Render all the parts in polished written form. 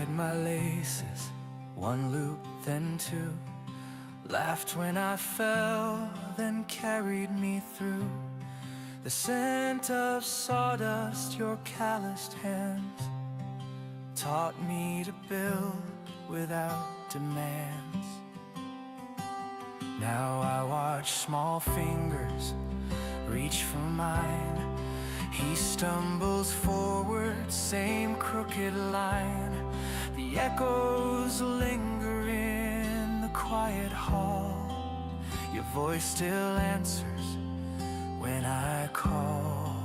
tied my laces, one loop then two, laughed when I fell, then carried me through the scent of sawdust. Your calloused hands taught me to build without demands. Now I watch small fingers reach for mine. He stumbles forward, same crooked line. The echoes linger in the quiet hall. Your voice still answers when I call.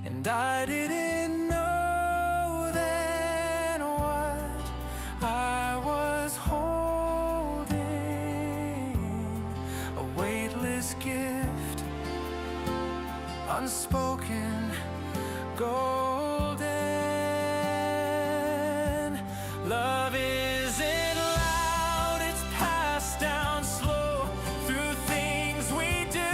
And I didn't know then what I was holding, a weightless gift, unspoken, golden. Love isn't loud, it's passed down slow through things we do,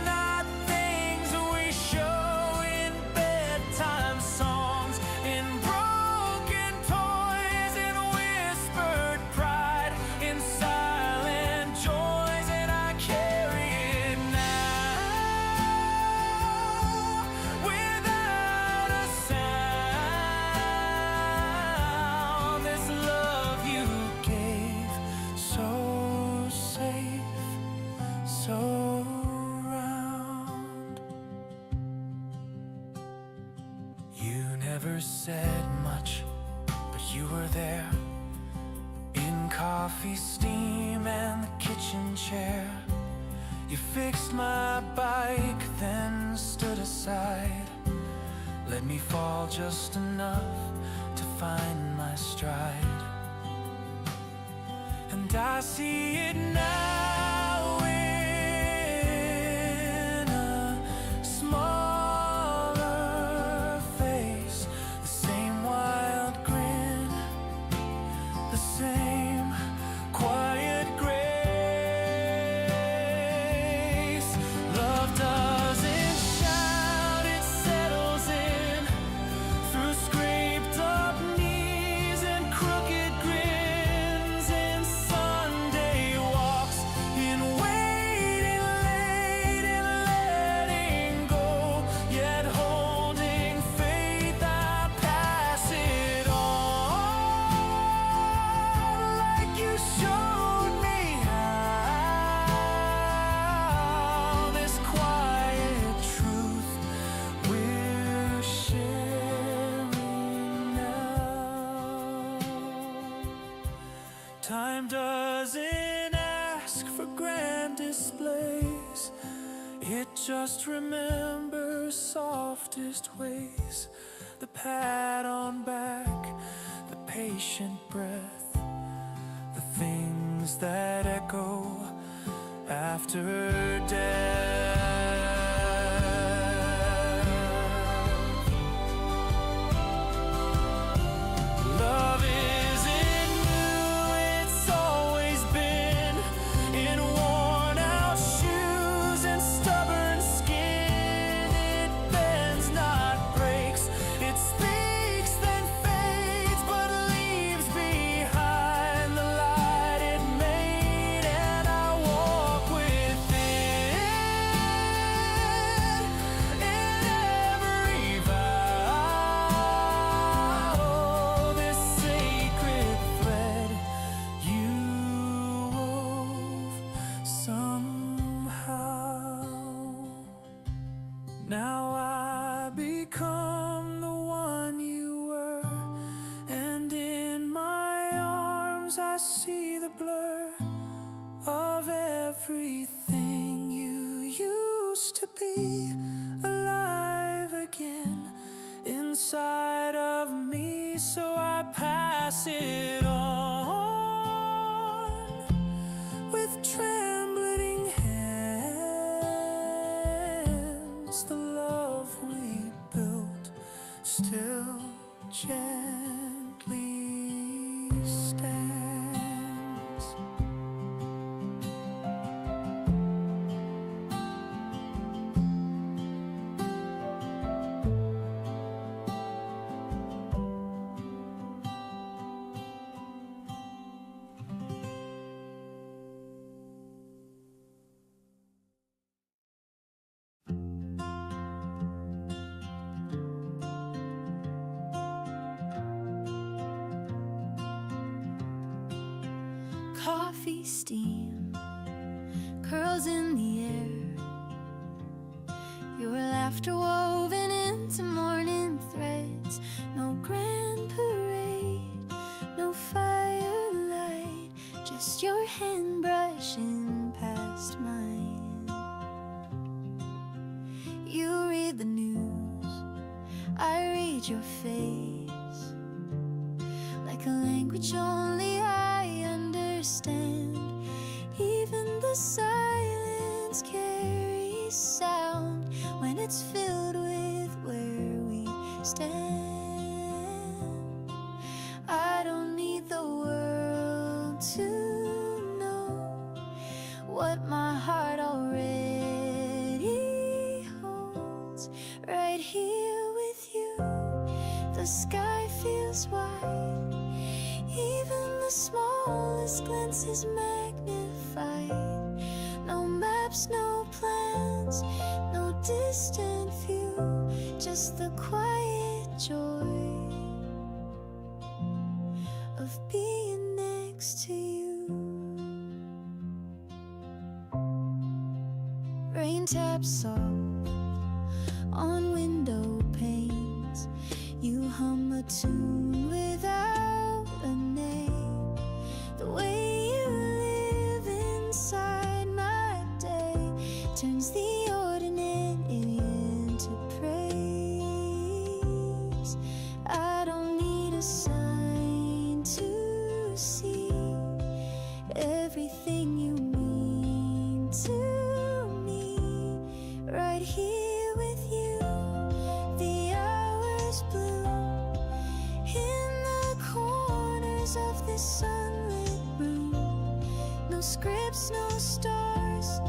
not things we show, in bedtime songs, in broken toys, in whispered pride, in silent joys, and I carry it now without a sound. This love you gave, so safe, so round. You never said much, but you were there, in coffee steam and the kitchen chair. You fixed my bike, then stood aside, let me fall just enough to find my stride. And I see it now in a smaller face, the same wild grin, the same quiet grace. Love doesn't shout, it settles in through scraped up knees and crooked grins, in Sunday walks, in waiting late, in letting go, yet holding faith. I pass it on like you showed me how. This quiet truth we're sharing now. Time doesn't ask for grand displays, it just remembers softest ways. The pat on back, the patient breath, the things that echo after death. Love isn't new, it's always been, in worn out shoes and stubborn skin. It bends, not breaks, it speaks then fades, but leaves behind the light it made. And I walk with it in every vow. This sacred thread you wove somehow. Now I become the one you were, and in my arms I see the blur of everything you used to be, alive again inside of me. So I pass it on with trembling hands. The love we built still gently stands. coffee steam curls in the air, your laughter woven into morning threads. No grand parade, no firelight, just your hand brushing past mine. You read the news, I read your face, like a language only I understand. Even the silence carries sound when it's filled with where we stand. I don't need the world to know what my heart already holds. Right here with you, the sky feels wide, even the smallest glance is magnified. No maps, no plans, no distant view, just the quiet joy of being next to you. Rain taps soft on window panes, you hum a tune without a name. The way you live inside my day turns the ordinary into praise. I don't need a sign to see everything you mean to me. Right here with you, the hours bloom in the corners of this sunlit room. No scripts, no stars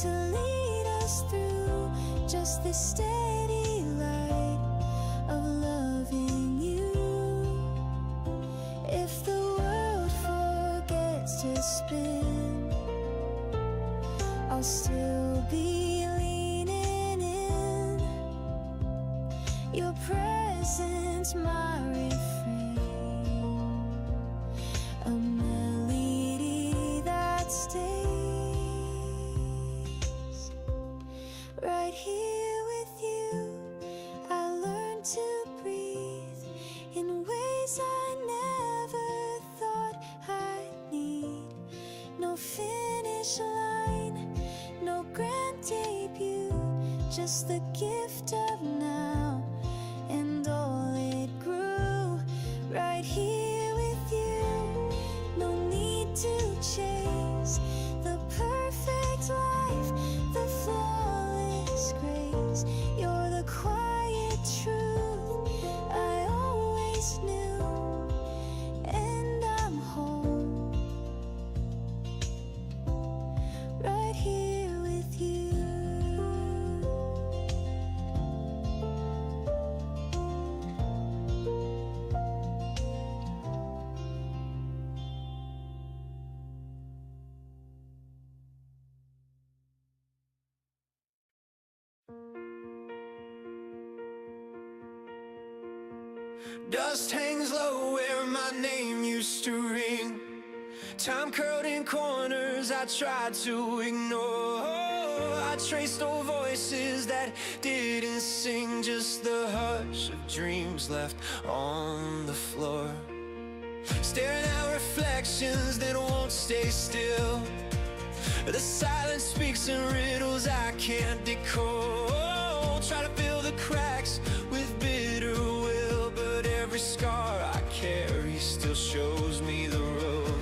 to lead us through, just this steady light of loving you. If the world forgets to spin, I'll still be leaning in. Your presence, my refrain, a melody that stays. Right here with you, I learned to breathe in ways I never thought I'd need. No finish line, no grand debut, just the gift of now and all it grew. Right here with you, no need to chase the perfect life, the flawless grace. You're the quiet truth I always knew, and I'm home right here with you. Dust hangs low where my name used to ring. Time curled in corners I tried to ignore. I traced old voices that didn't sing, just the hush of dreams left on the floor. Staring at reflections that won't stay still. The silence speaks in riddles I can't decode. Try to fill the cracks with bitter will, but every scar I carry still shows me the road.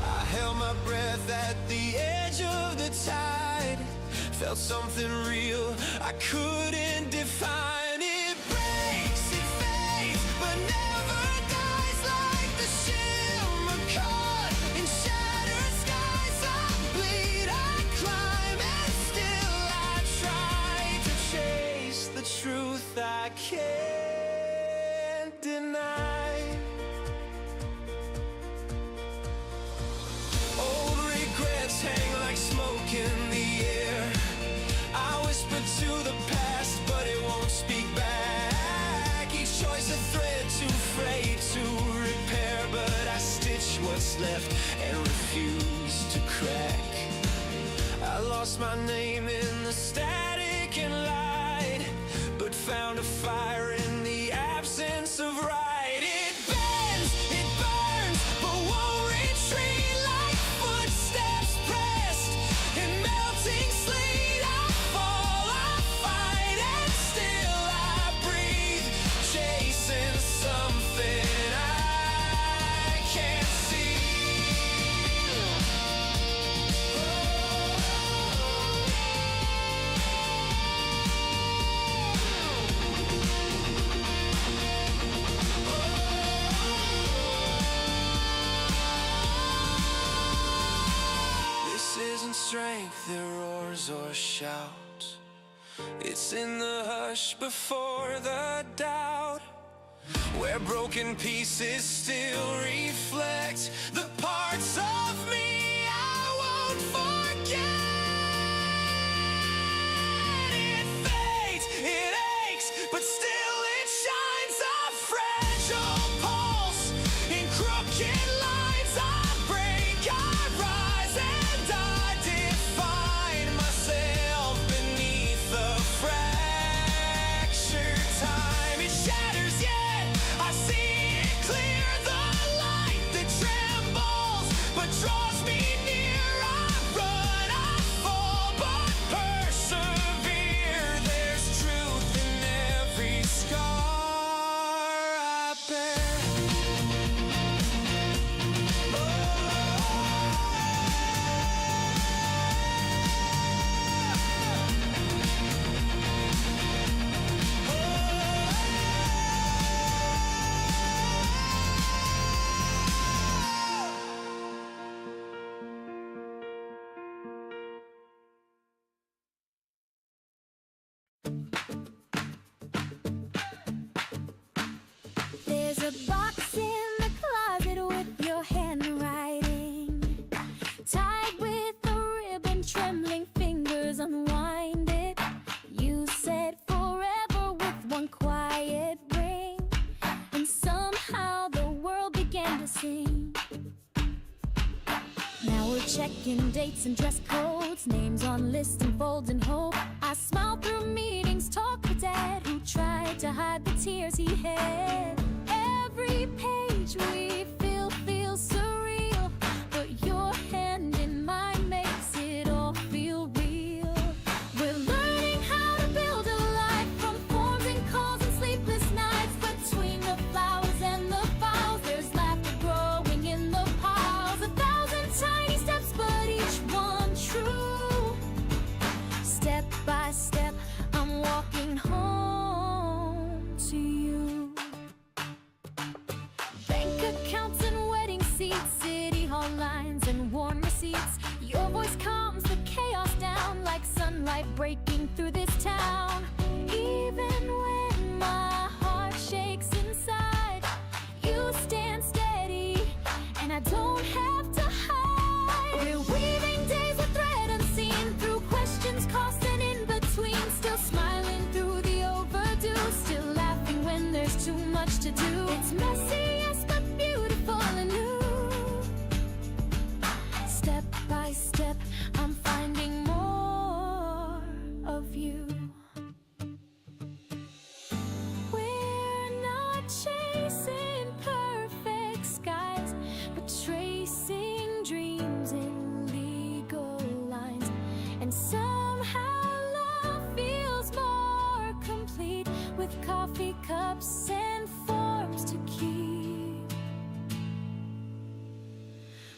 I held my breath at the edge of the tide, felt something real I couldn't define. It breaks, it fades, but never dies, like the shimmer caught in shattered skies. I bleed, I climb, and still I try to chase the truth I can't deny. Old regrets hang like smoke in the air. I whisper to the past, but it won't speak lost my name in the static and light, but found a fire in the absence of right. It bends, it burns, but won't retreat like footsteps pressed in melting sleet. I fall, I fight, and still I breathe, chasing something I can't see. This isn't strength that roars or shouts. It's in the hush before the doubt, where broken pieces still reflect the parts of me I won't forget. It fades, it aches, but still it shines, a fragile pulse in crooked lines. I break, I rise, and I define myself beneath the fractured time. It shatters, yet I see it clear, the light that trembles but draws me near. I run, I fall, but persevere. There's truth in every scar I bear. There's a box in the closet with your handwriting, tied with a ribbon, trembling fingers unwind it. You said forever with one quiet ring, and somehow the world began to sing. Now we're checking dates and dress codes, names on lists and folds and hope. I smile through meetings, talk with Dad, who tried to hide the tears he had. Every page we feel feels surreal, but your hand in mine makes it all feel real. We're learning how to build a life from forms and calls and sleepless nights. Between the flowers and the files, there's laughter growing in the piles. 1,000 tiny steps, but each one true. Step by step, I'm walking home to you. Bank accounts and wedding seats, city hall lines and worn receipts. Your voice calms the chaos down like sunlight breaking through this town. Even when my heart shakes inside, you stand steady, and I don't have to hide. We're weaving days with thread unseen, through questions, costs, and in between. Still smiling through the overdue, still laughing when there's too much to do. It's messy, yes, but beautiful and new. Step by step, I'm finding more of you. We're not chasing perfect skies, but tracing dreams in legal lines. And somehow love feels more complete with coffee cups and forms to keep.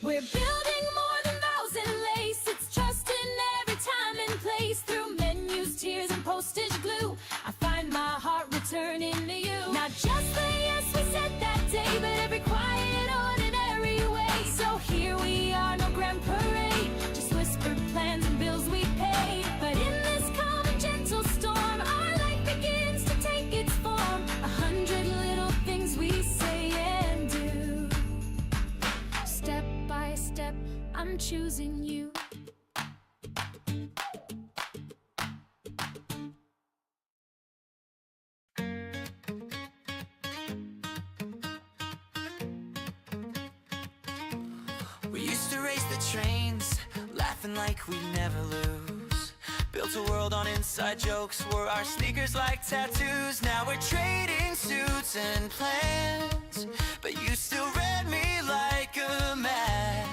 We're building more than vows and lace. It's trust in every time and place. Through menus, tears, and postage glue, I find my heart returning to you. Not just the yes we said that day, but every quiet, ordinary way. So here we are, no grand parade, just whispered plans and bills we pay. But in this calm and gentle storm, our life begins to take its form. 100 little things we say and do. Step by step, I'm choosing you. We used to race the trains, laugh laughing like we never lose. Built a world on inside jokes, wore our sneakers like tattoos. Now we're trading suits and plans, but you still read me like a man.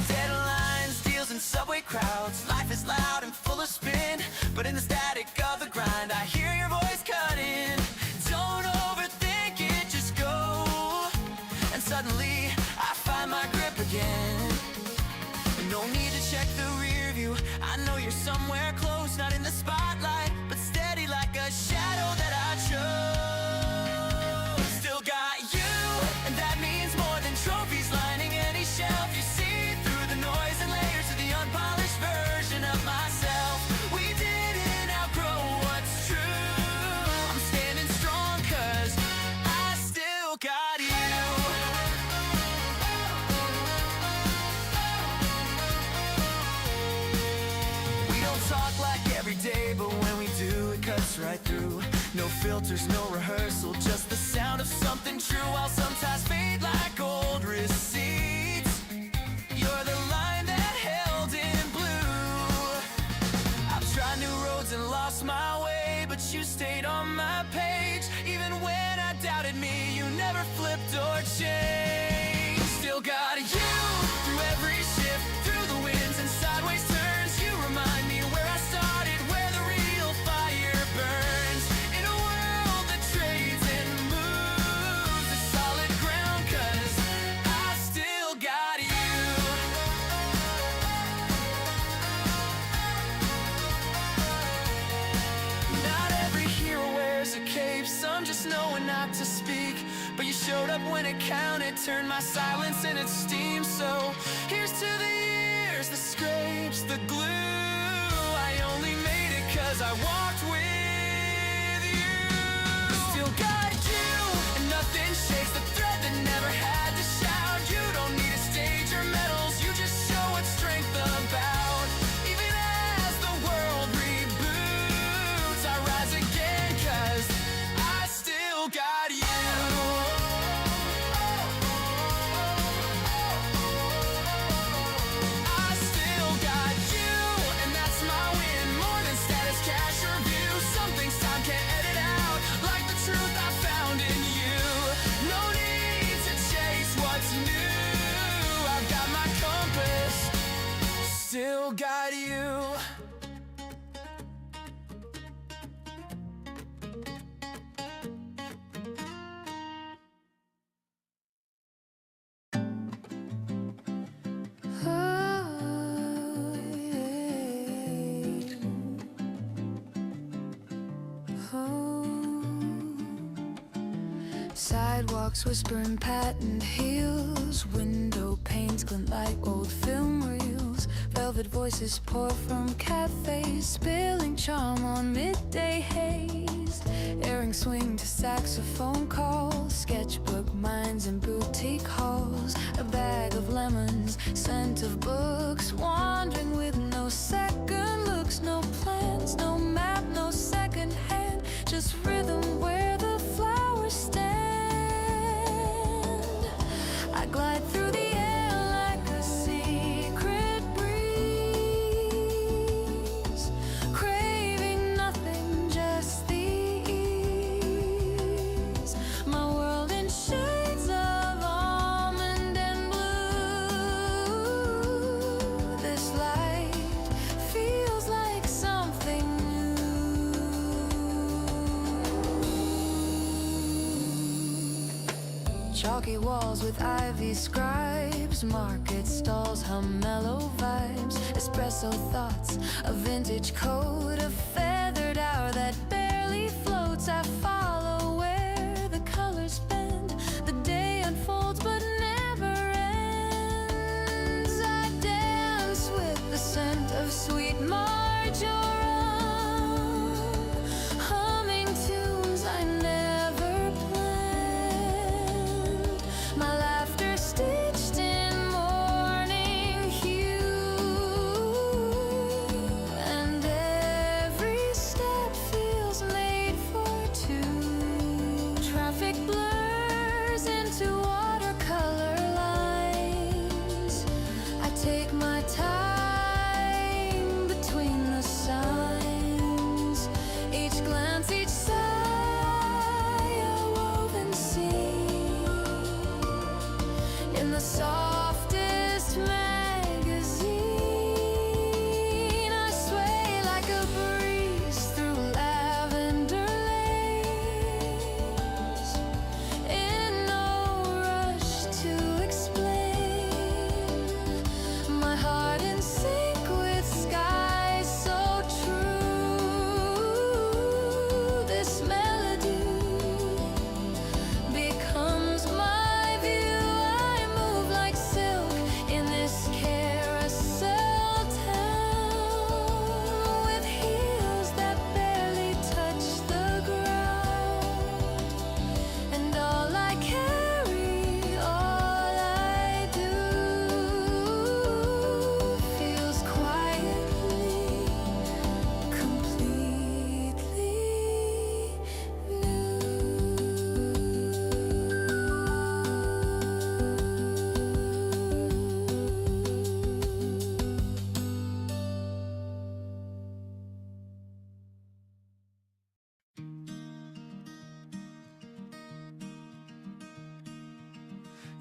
Deadlines, deals, and subway crowds. Life is loud and full of spin, but in the static of the grind, I hear your voice cutting. Don't overthink it, just go. And suddenly, I find my grip again. No need to check the rear view. I know you're somewhere close, not in the spotlight, but steady like a shadow that I chose. Still got you, and that means more than trophies lining any shelf. You see through the noise and layers of the unpolished version of myself. We didn't outgrow what's true. I'm standing strong 'cause I still got you. Talk like every day, but when we do, it cuts right through. No filters, no rehearsal, just the sound of something true. I'll sometimes fade like old receipts. You're the line that held in blue. I've tried new roads and lost my way, but you stayed on my page. Even when I doubted me, you never flipped or changed. Still got you through every shift, through the winds and sideways turns. You remind me where I started, where the real fire burns. In a world that trades and moves to solid ground, 'cause I still got you. Not every hero wears a cape, some just know when not to speak. But you showed up when it counted, turned my silence in its steam. So here's to the years, the scrapes, the glue. I only made it 'cause I walked with you. Still got you, and nothing shakes the thread that never had to shout. You don't need a stage or medals, you just show what strength about. Even as the world reboots, I rise again 'cause I still got you. Still got you. Sidewalks whispering patent heels, window panes glint like old film reels. Velvet voices pour from cafes, spilling charm on midday haze. Earrings swing to saxophone calls, sketchbook minds and boutique halls. A bag of lemons, scent of books, wandering with no second looks. No plans, no map, no second hand, just rhythm where the flowers stand. I glide through the air like a secret breeze, craving nothing, just the ease. My world in shades of almond and blue. This light feels like something new. Chalky walls with ivy scribes, market stalls hum mellow vibes. Espresso thoughts, a vintage code, a feathered hour that barely floats. I follow where the colors bend, the day unfolds but never ends. I dance with the scent of sweet marjoram, humming tunes I never planned. My laughter stitched in morning hue, and every step feels made for two. Traffic blurs into watercolor lines. I take my time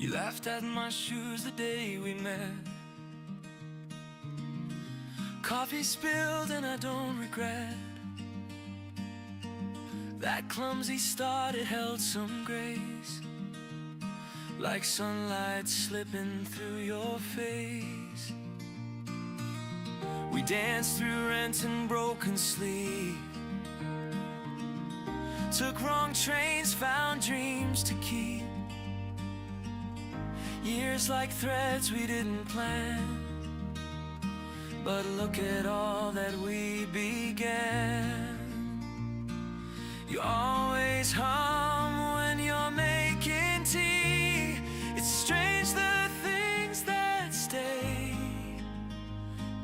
You laughed at my shoes the day we met. Coffee spilled and I don't regret. That clumsy start, it held some grace, like sunlight slipping through your face. We danced through rent and broken sleep, took wrong trains, found dreams to keep. Years like threads we didn't plan, but look at all that we began. You always hum when you're making tea. It's strange the things that stay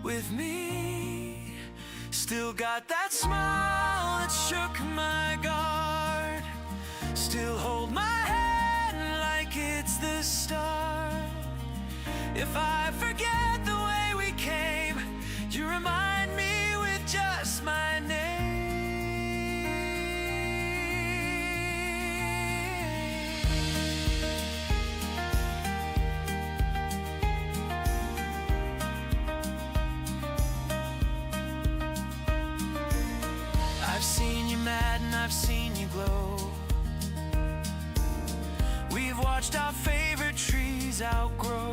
with me. Still got that smile that shook my guard, still hold my hand like it's the start. If I forget the way we came, you remind me with just my name. I've seen you mad and I've seen you glow. We've watched our favorite trees outgrow.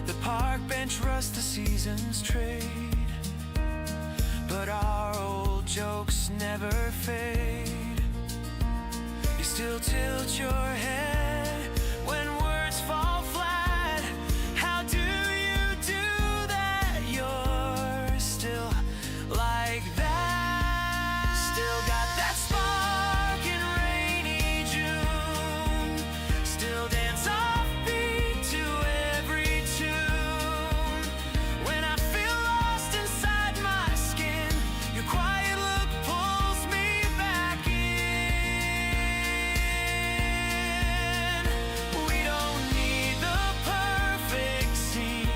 The park bench rust, the seasons trade, but our old jokes never fade. You still tilt your head when words fall flat. How do you do that? You're still like that. Still got that spark in rainy June. Still dance offbeat to every tune. When I feel lost inside my skin, your quiet look pulls me back in. We don't need the perfect scene,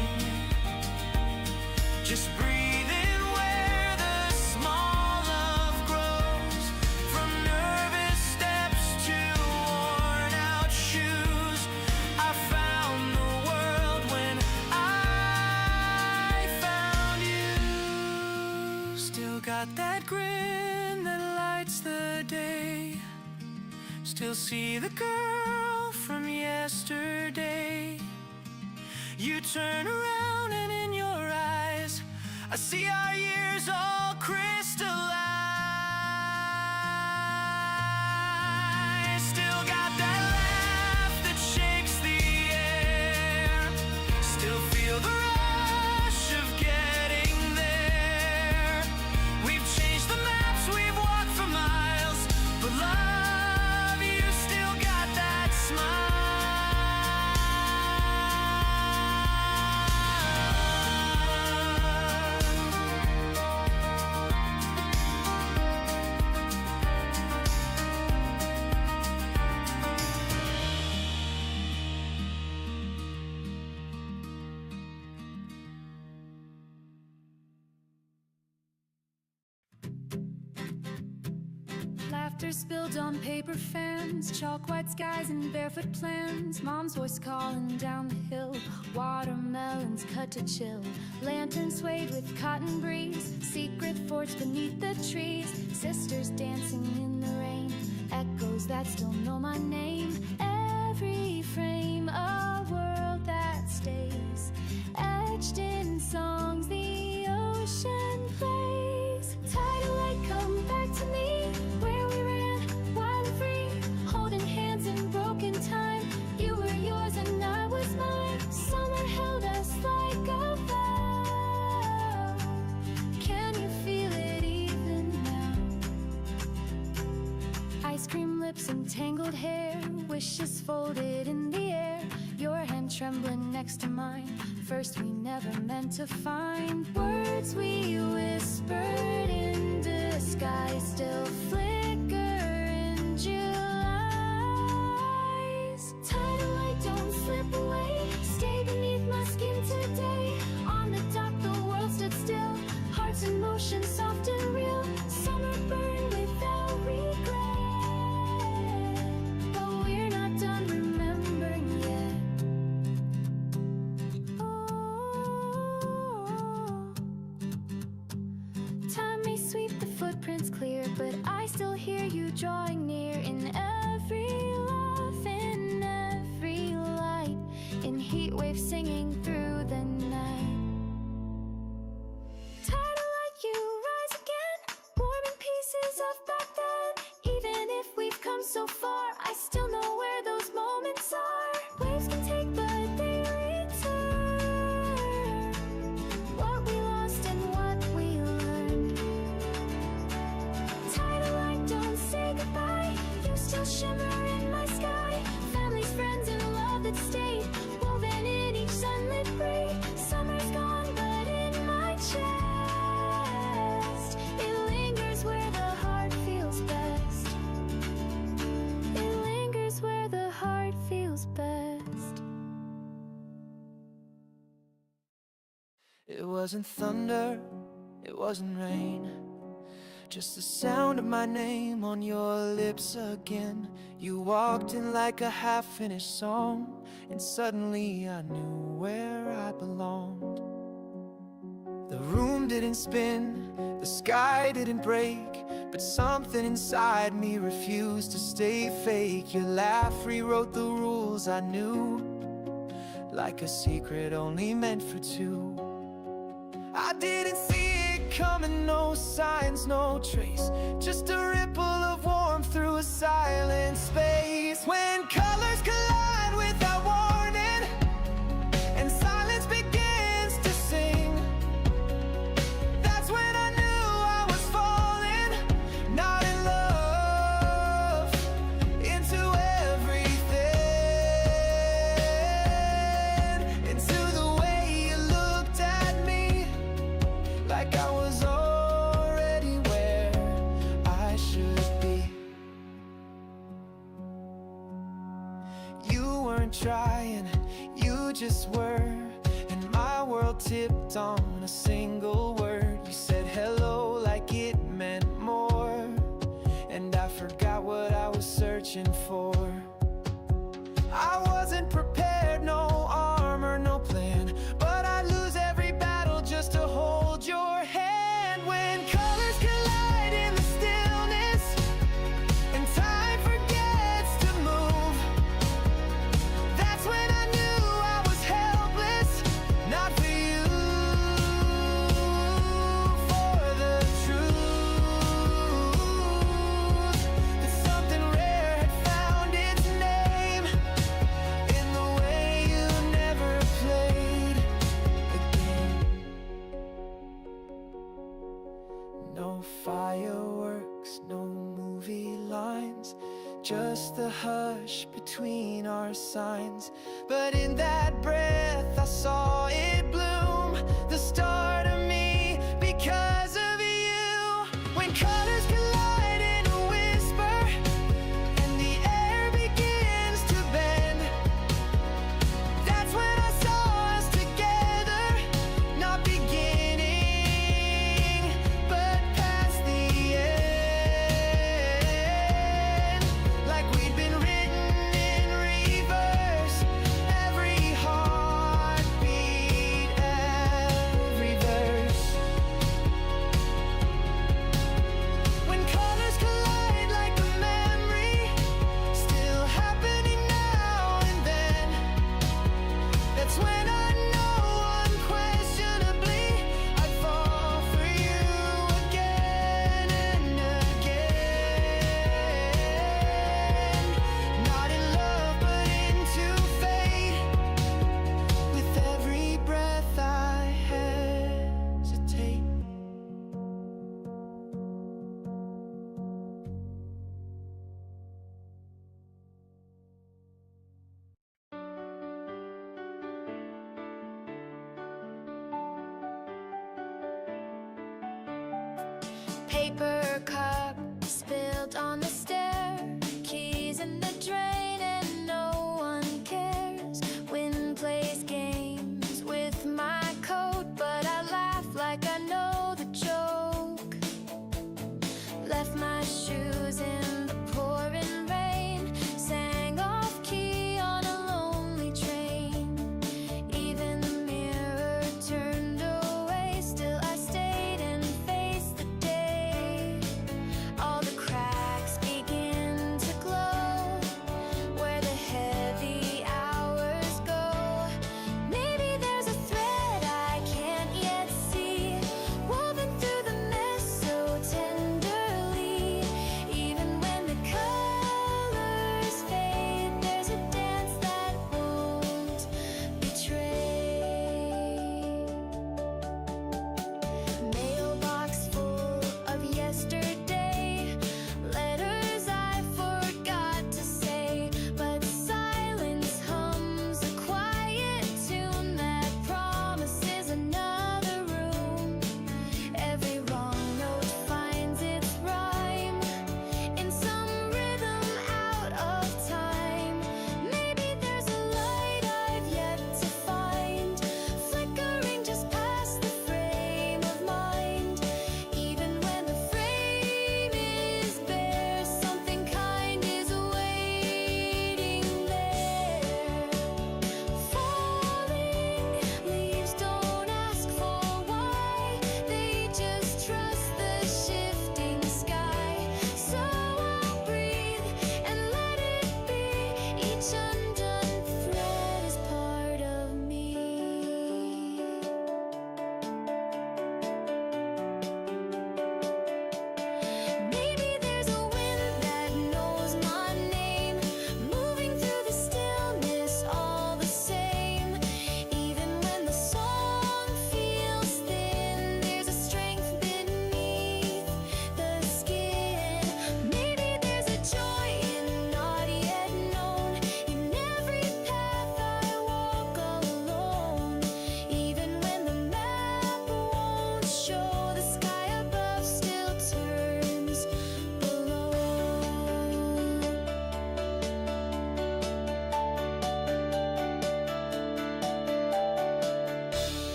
just breathe in where the small love grows. From nervous steps to worn out shoes, I found the world when I found you. Still got that grin that lights the day, still see the girl from yesterday. You turn around and in your eyes I see our years all crystallized. Still got that laugh that shakes the air, still feel the rush of getting there. We've changed the maps, we've walked for miles, but love, you still got that smile. Laughter spilled on paper fans, chalk white skies and barefoot plans. Mom's voice calling down the hill, watermelons cut to chill. Lanterns swayed with cotton breeze, secret forts beneath the trees. Sisters dancing in the rain, echoes that still know my name. Every frame a world that stays, etched in songs the ocean plays. Tidal light, come back to me, where we ran wild and free, holding hands in broken time. You were yours and I was mine. Summer held us like a vow. Can you feel it even now? Ice cream lips and tangled hair, wishes folded in the air. Your hand trembling next to mine, first we never meant to find. Words we whispered in disguise still flicker in July's. Tidal light, don't slip away, stay beneath my skin today. On the dock the world stood still, hearts in motion, soft and real. Summer burned without regret, but we're not done remembering. still hear you drawing near in every laugh, in every light, in heat waves singing through the night. Tired of like you rise again, warming pieces of back then. Even if we've come so far, I still know where those moments are. Waves can take but they return what we lost and what we learned. Tired of like don't say goodbye, you still shimmer in my sky. Families, friends, and love that stayed woven in each sunlit ray. Summer's gone but in my chest it lingers where the heart feels best. It lingers where the heart feels best. It wasn't thunder, it wasn't rain, just the sound of my name on your lips again. You walked in like a half-finished song, and suddenly I knew where I belonged. The room didn't spin, the sky didn't break, but something inside me refused to stay fake. Your laugh rewrote the rules I knew, like a secret only meant for two. I didn't see it coming, no signs, no trace, just a ripple of warmth through a silent space. When colors collide without warning, and silence begins to sing, that's when I knew I was falling, not in love, into everything, into the way you looked at me, like I was already where I should be. You weren't trying, you just were, and my world tipped on a single word. You said hello like it meant more, and I forgot what I was searching for. I wasn't prepared, no armor, no plan, but I'd lose every battle just to hold your hand. When colors collide in the stillness, and time forgets to move, that's when I knew I was helpless, not for you, for the truth, that something rare had found its name in the way you never played again. No fireworks, no movie lines, just the hush between our signs. But in that breath I saw it bloom, the start of me because of you. When colors collide in a whisper, and the air begins to bend, that's when I saw us together, not beginning, but past the end, like we'd been written in reverse, every heartbeat, every verse. When colors collide like a memory, still happening now and then, that's when I know unquestionably I'd fall for you again and again. Not in love but into fate, with every breath I hesitate. Paper cup spilled on the stair, keys in the drain, and no one cares. Wind plays games with my coat, but I laugh like I know the joke. Left my shoes in the pouring rain, sang off key on a lonely train. Even the mirror turned away, still I stayed and faced the day.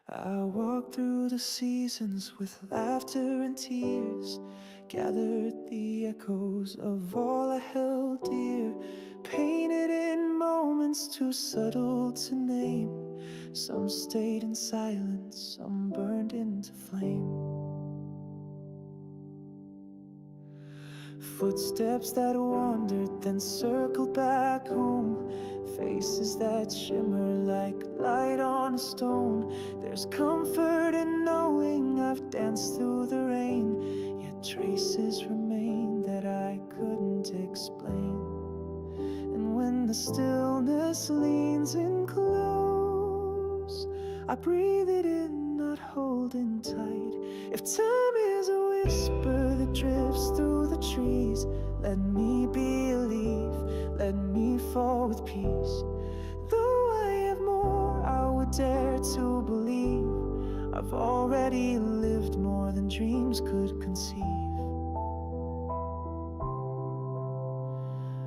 I walked through the seasons with laughter and tears, gathered the echoes of all I held dear, painted in moments too subtle to name. Some stayed in silence, some burned into flame. Footsteps that wandered, then circled back home. Faces that shimmer like light on a stone. There's comfort in knowing I've danced through the rain, yet traces remain that I couldn't explain. And when the stillness leans in close, I breathe it in, not holding tight. If time is a whisper that drifts through the trees, let me be a leaf, let me fall with peace. Though I have more, I would dare to believe I've already lived more than dreams could conceive.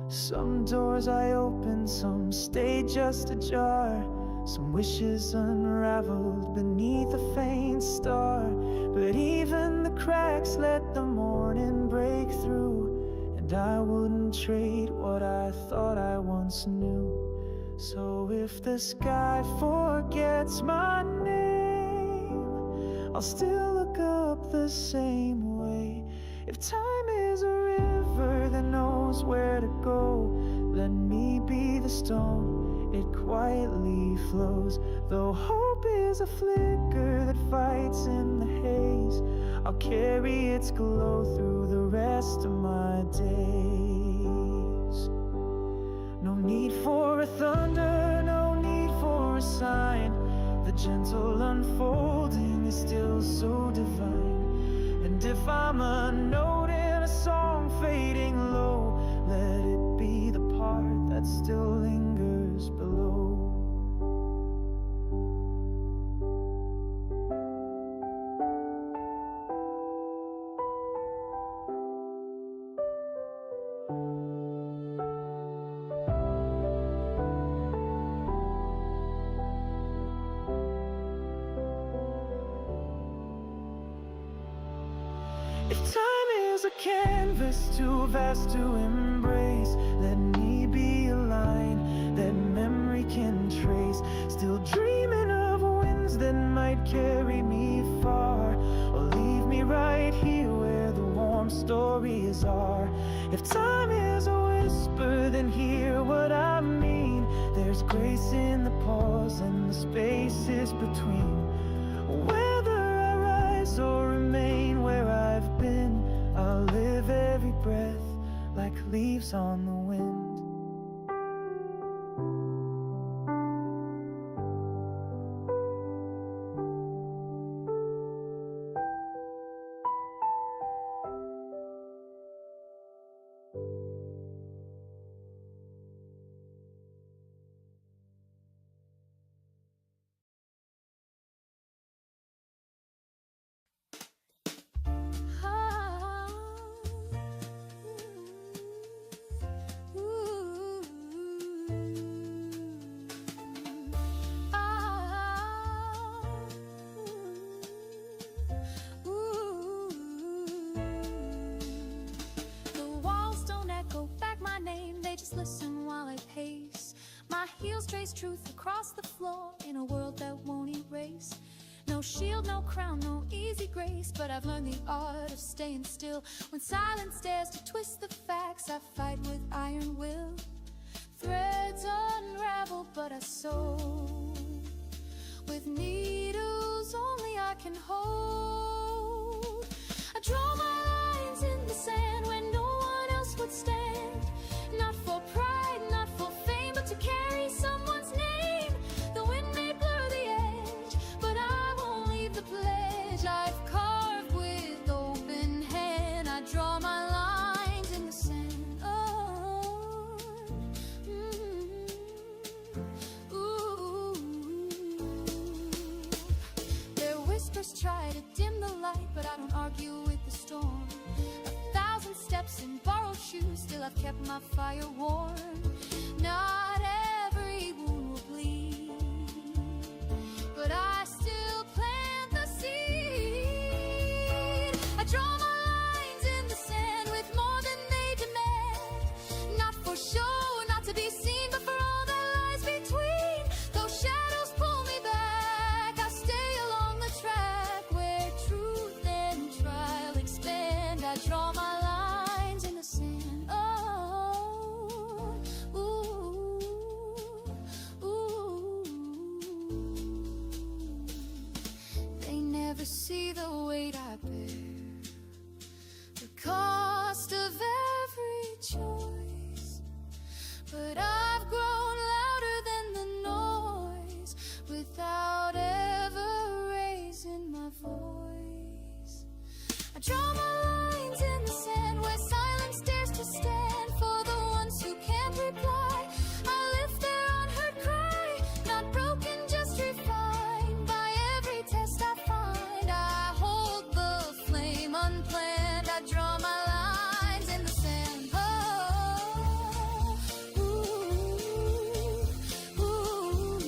Some doors I opened, some stayed just ajar. Some wishes unraveled beneath a faint star. But even the cracks let the morning break through, and I wouldn't trade what I thought I once knew. So if the sky forgets my name, I'll still look up the same way. If time is a river that knows where to go, let me be the stone, it quietly flows. Though hope is a flicker that fights in the haze, I'll carry its glow through the rest of my days. No need for a thunder, no need for a sign. The gentle unfolding is still so divine. And if I'm a note in a song fading low, let it be the part that still lingers below. If time is a canvas too vast to embrace, let me be a line that memory can trace. Still dreaming of winds that might carry me far, or leave me right here where the warm stories are. If time is a whisper, then hear what I mean. There's grace in the pause and the spaces between. Whether I rise or remain where I've been, I'll live every breath like leaves on the wind. Listen while I pace. My heels trace truth across the floor in a world that won't erase. No shield, no crown, no easy grace, but I've learned the art of staying still. When silence dares to twist the facts, I fight with iron will. Threads unravel, but I sew with needles only I can hold. I draw my lines in the sand where no one else would stand. Not for pride, not for fame, but to carry someone's name. The wind may blur the edge, but I won't leave the pledge I've carved with open hand. I draw my lines in the sand. Oh, ooh. Their whispers try to dim the light, but I don't argue with the storm. Steps in borrowed shoes, still I've kept my fire warm. Not every wound will bleed, but I still see the weight I bear, the cost of every choice. But I've grown louder than the noise without ever raising my voice. I draw my lines in the sand where silence dares to stand for the ones who can't reply. I lift their unheard cry, not broken, just refined by every test I find. I hold the flame unplanned. I draw my lines in the sand. Oh, ooh, ooh,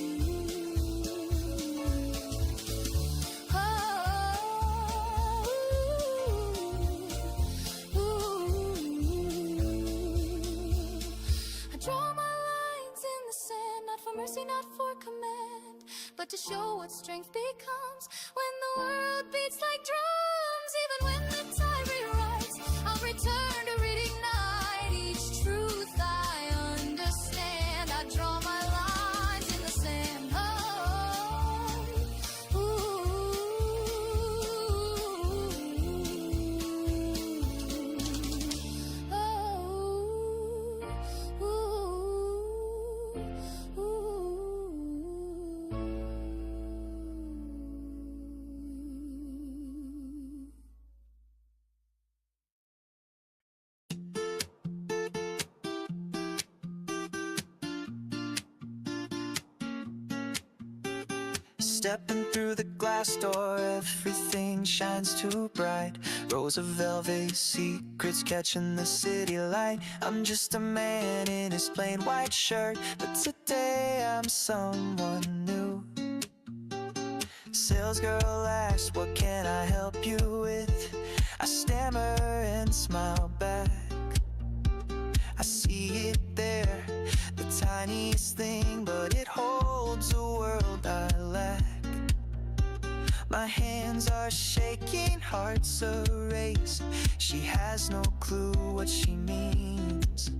I draw my lines in the sand, not for mercy, not for command, but to show what strength becomes when the world beats like drums. Even when the tide rewrites, I'll return to reignite each truth I understand. I draw my lines in the sand. Oh, Stepping through the glass door, everything shines too bright. Rows of velvet secrets catching the city light. I'm just a man in his plain white shirt, but today I'm someone new. Sales girl asks, what can I help you with? I stammer and smile back. I see it there, the tiniest thing, but it holds a world I lack. My hands are shaking, hearts a race. She has no clue what she means.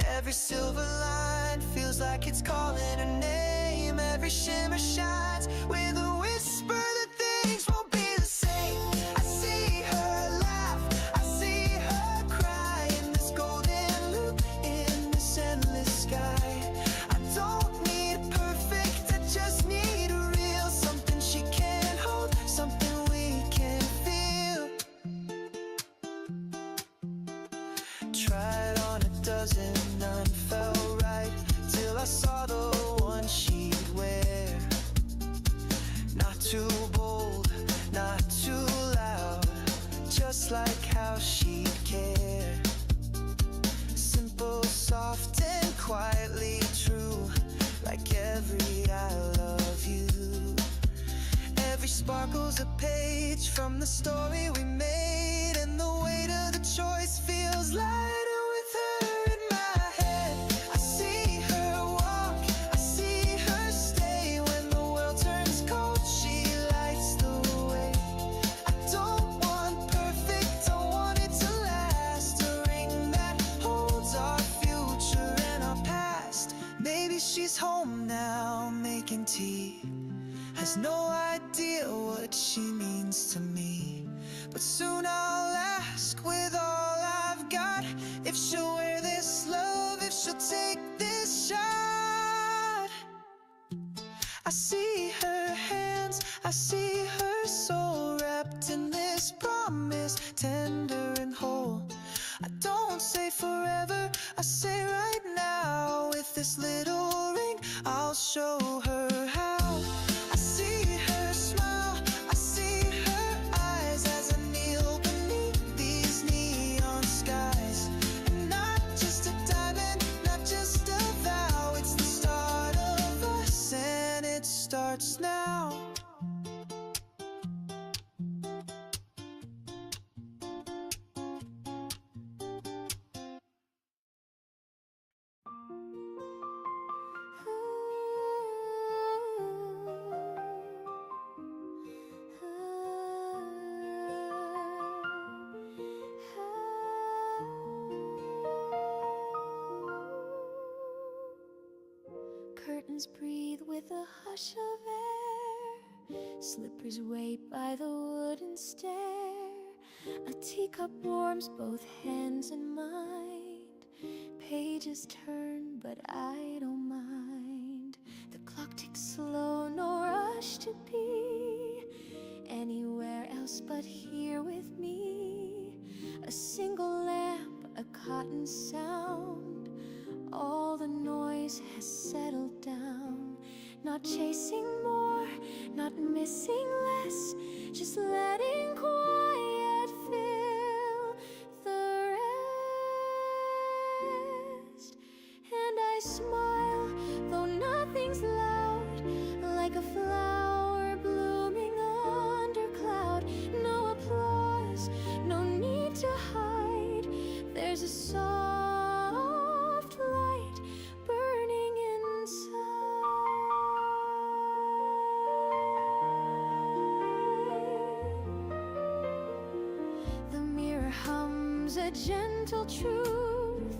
Every silver line feels like it's calling her name. Every shimmer shines with a whisper that things won't be the same. I see her laugh, I see her cry in this golden loop, in this endless sky. I don't need perfect, I just need a real something she can't hold, something we can feel. Tried on a dozen, none felt right, till I saw the one she'd wear. Not too bold, not too loud, just like how she'd care. Simple, soft, and quietly true, like every I love you. Every sparkle's a page from the story we made, and the weight of the choice feels lighter with her in my head. I see her walk, I see her stay. When the world turns cold, she lights the way. I don't want perfect, I want it to last. A ring that holds our future and our past. Maybe she's home now, making tea. Has no idea what she means to me, but soon I'll ask with all I've got if she'll wear this love, if she'll take this shot. I see her hands, I see her soul wrapped in this promise, tender and whole. I don't say forever, I say right now. With this little ring, I'll show her how. I see her smile, I see her eyes as I kneel beneath these neon skies. And not just a diamond, not just a vow, it's the start of us, and it starts now. Curtains breathe with a hush of air. Slippers wait by the wooden stair. A teacup warms both hands and mind. Pages turn, but I don't mind. The clock ticks slow, no rush to be anywhere else but here with me. A single lamp, a cotton sound. All the noise has settled down. Not chasing more, not missing less, just letting quiet fill the rest. And I smile, though nothing's loud, like a flower blooming under cloud. No applause, no need to hide. There's a soft light burning inside. The mirror hums a gentle truth,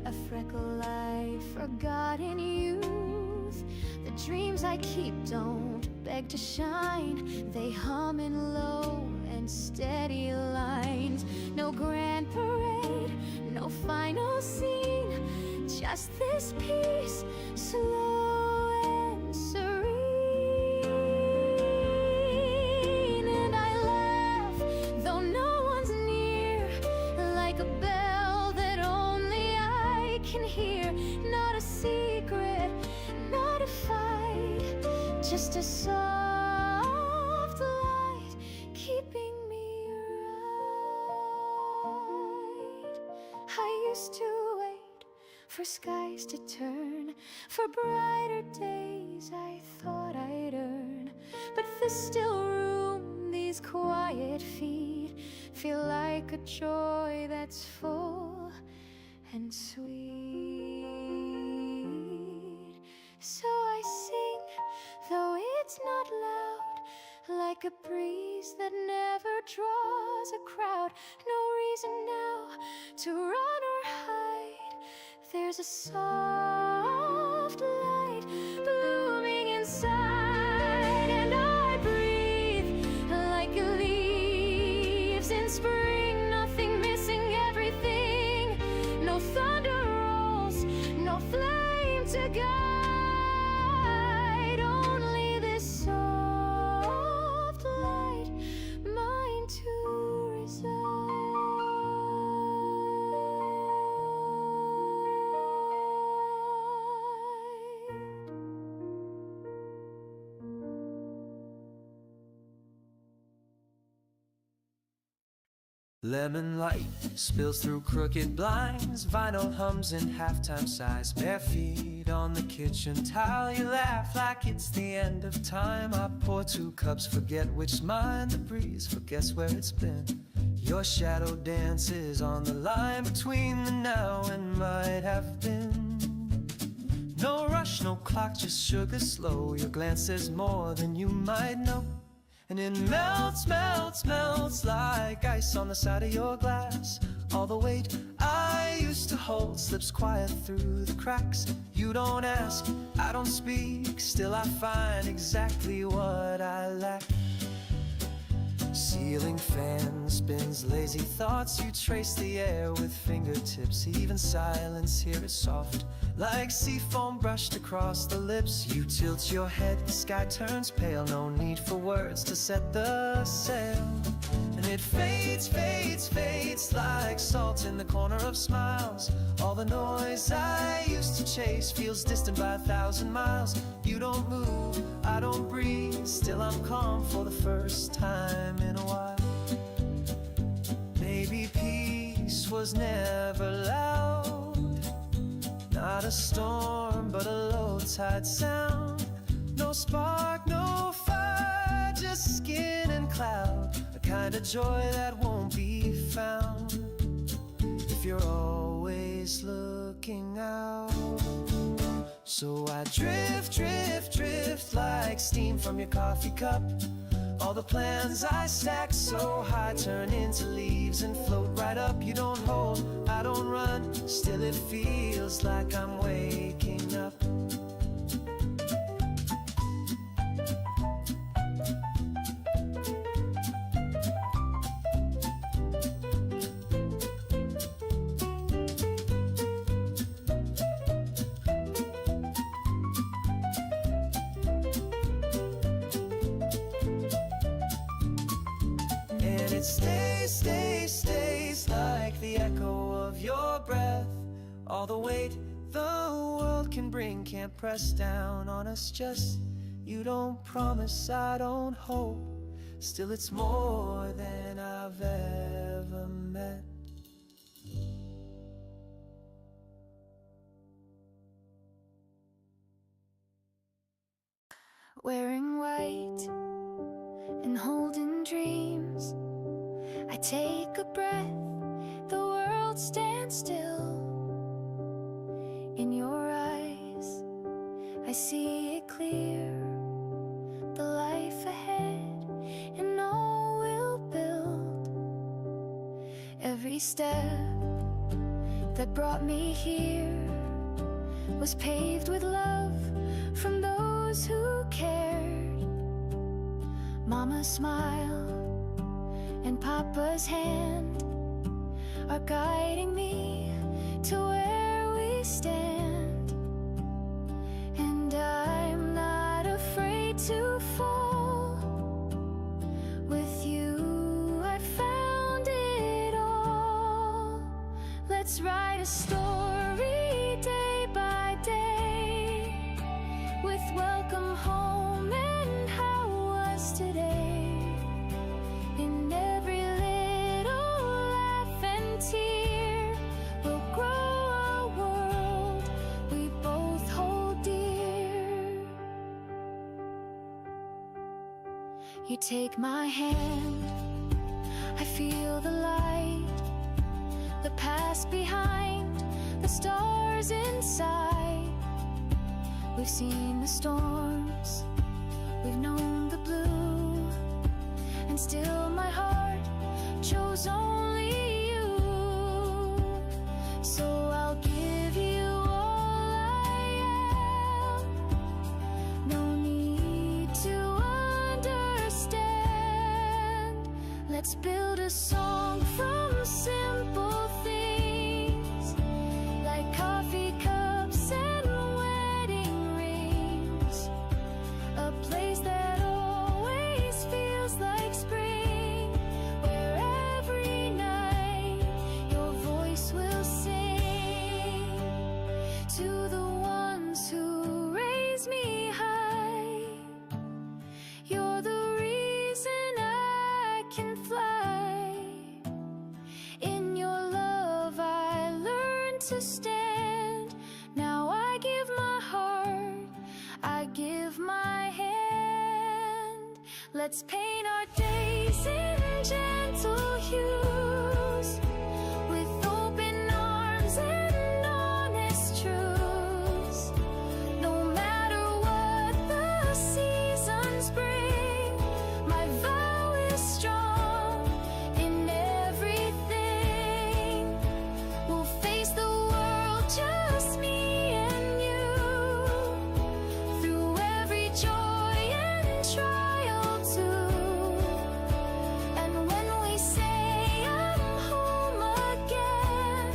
a freckle I've forgot in youth. The dreams I keep don't beg to shine. They hum in low and steady lines. No grand parade, no final scene, just this peace, slow and serene. And I laugh, though no one's near, like a bell that only I can hear. Not a secret, not a fight, just a soft light keeping me right. I used to wait for skies to turn, for brighter days I thought I'd earn. But this still room, these quiet feet, feel like a joy that's full and sweet. So I sing, though it's not loud, like a breeze that never draws a crowd. No reason now to run or hide. There's a soft light blooming inside. And I breathe like leaves in spring. Nothing missing, everything. No thunder rolls, no flame to guide. Only this soft light, mine to reside. Lemon light spills through crooked blinds. Vinyl hums in halftime sighs. Bare feet on the kitchen tile. You laugh like it's the end of time. I pour 2 cups, forget which's mine. The breeze forgets where it's been. Your shadow dances on the line between the now and might have been. No rush, no clock, just sugar slow. Your glance says more than you might know. And it melts, melts, melts like ice on the side of your glass. All the weight I used to hold slips quiet through the cracks. You don't ask, I don't speak, still I find exactly what I lack. Ceiling fan spins lazy thoughts. You trace the air with fingertips. Even silence here is soft, like sea foam brushed across the lips. You tilt your head, the sky turns pale. No need for words to set the sail. And it fades, fades, fades like salt in the corner of smiles. All the noise I used to chase feels distant by 1,000 miles. You don't move, I don't breathe, still I'm calm for the first time in a while. Maybe peace was never loud. Not a storm, but a low tide sound. No spark, no fire, just skin and cloud. A kind of joy that won't be found if you're always looking out. So I drift, drift, drift like steam from your coffee cup. All the plans I stack so high turn into leaves and float right up. You don't hold, I don't run, still it feels like I'm waking up. it stays, stays, stays like the echo of your breath. All the weight the world can bring can't press down on us. Just you don't promise, I don't hope. Still it's more than I've ever met. Wearing white and holding dreams, I take a breath, the world stands still. In your eyes, I see it clear, the life ahead and all we'll build. Every step that brought me here was paved with love from those who cared. Mama's smile and Papa's hand are guiding me to where we stand. And I'm not afraid to fall. With you I found it all. Let's write a story day by day, with welcome home and how was today. In every little laugh and tear, we'll grow a world we both hold dear. You take my hand, I feel the light, the past behind, the stars inside. We've seen the storms, we've known the blue, and still my heart chose only you. So I'll give you all I am. No need to understand. Let's build a song from simple things, like coffee cups and wedding rings. A place that always feels like spring, where every night your voice will sing. To the ones who raise me high, you're the reason I can fly. In your love I learned to stand. Now I give my heart, I give my hand. Let's paint our days in gentle hues, with open arms and honest truths. No matter what the seasons bring, my vow is strong in everything. We'll face the world, just me and you, through every joy and trial too. And when we say I'm home again,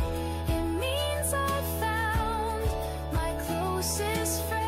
it means I've found my closest friend.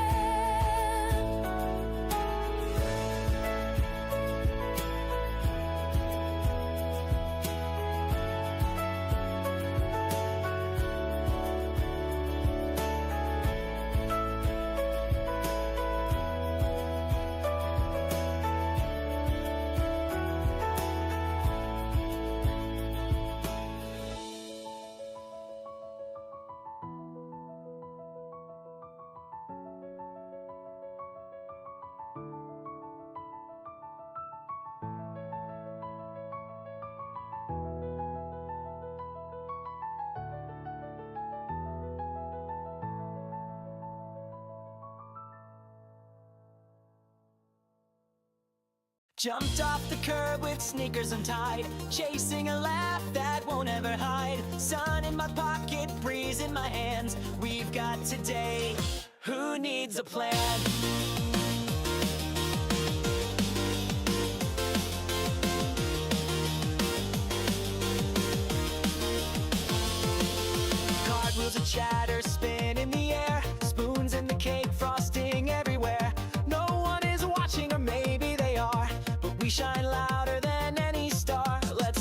Jumped off the curb with sneakers untied, chasing a laugh that won't ever hide. Sun in my pocket, breeze in my hands. We've got today. Who needs a plan? Cartwheels of chatter spin in the air, spoons in the cake, frosting everywhere. No one is watching, or maybe they are, but we shine louder than any star. Let's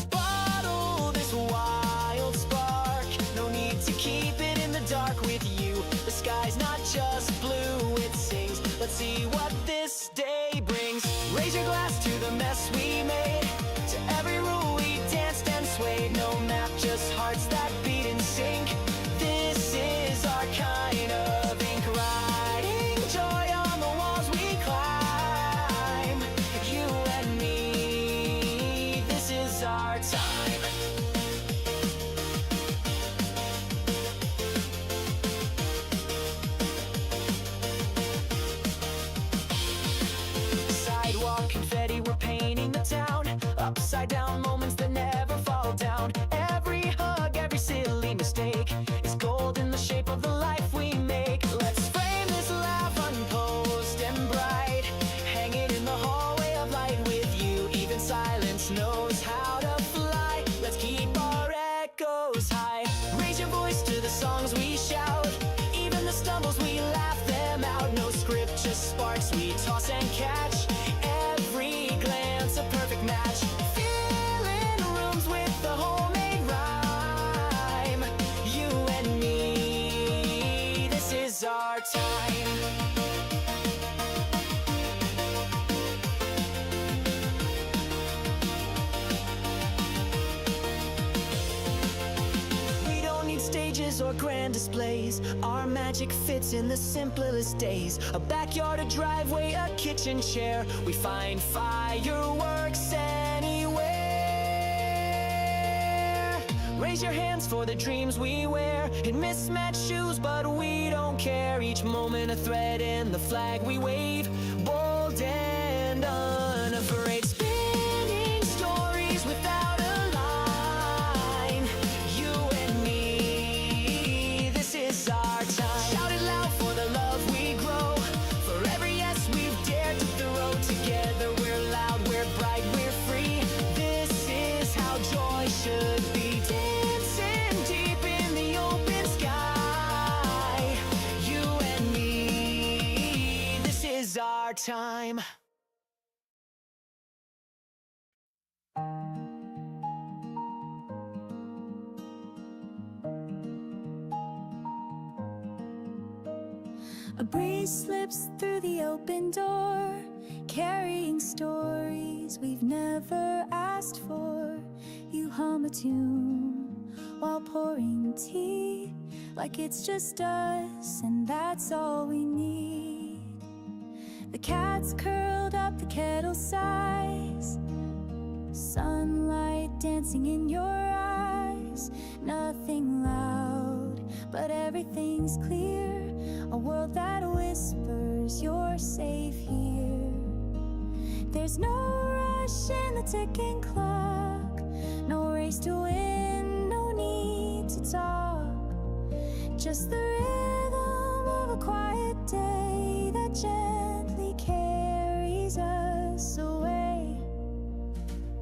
parties or grand displays. Our magic fits in the simplest days. A backyard, a driveway, a kitchen chair. We find fireworks anywhere. Raise your hands for the dreams we wear. In mismatched shoes, but we don't care. Each moment a thread in the flag we wave. Bold and unafraid. Spinning stories without a line. You and me, this is our time. Shout it loud for the love we grow. For every yes we've dared to throw. Together we're loud, we're bright, we're free. This is how joy should be. Dancing deep in the open sky. You and me, this is our time. A breeze slips through the open door, carrying stories we've never asked for. You hum a tune while pouring tea, like it's just us and that's all we need. The cat's curled up, the kettle sighs, sunlight dancing in your eyes. Nothing loud, but everything's clear. A world that whispers you're safe here. There's no rush in the ticking clock, no race to win, no need to talk. Just the rhythm of a quiet day that gently carries us away.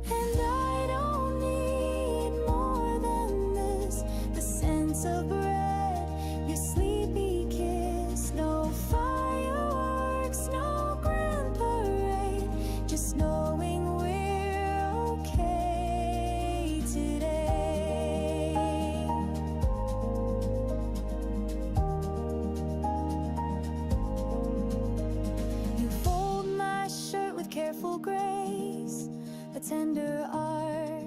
And I don't need more than this, the sense of bread, your sleepy kiss. No fireworks, no grand parade, just knowing we're okay today. You fold my shirt with careful grace, a tender art,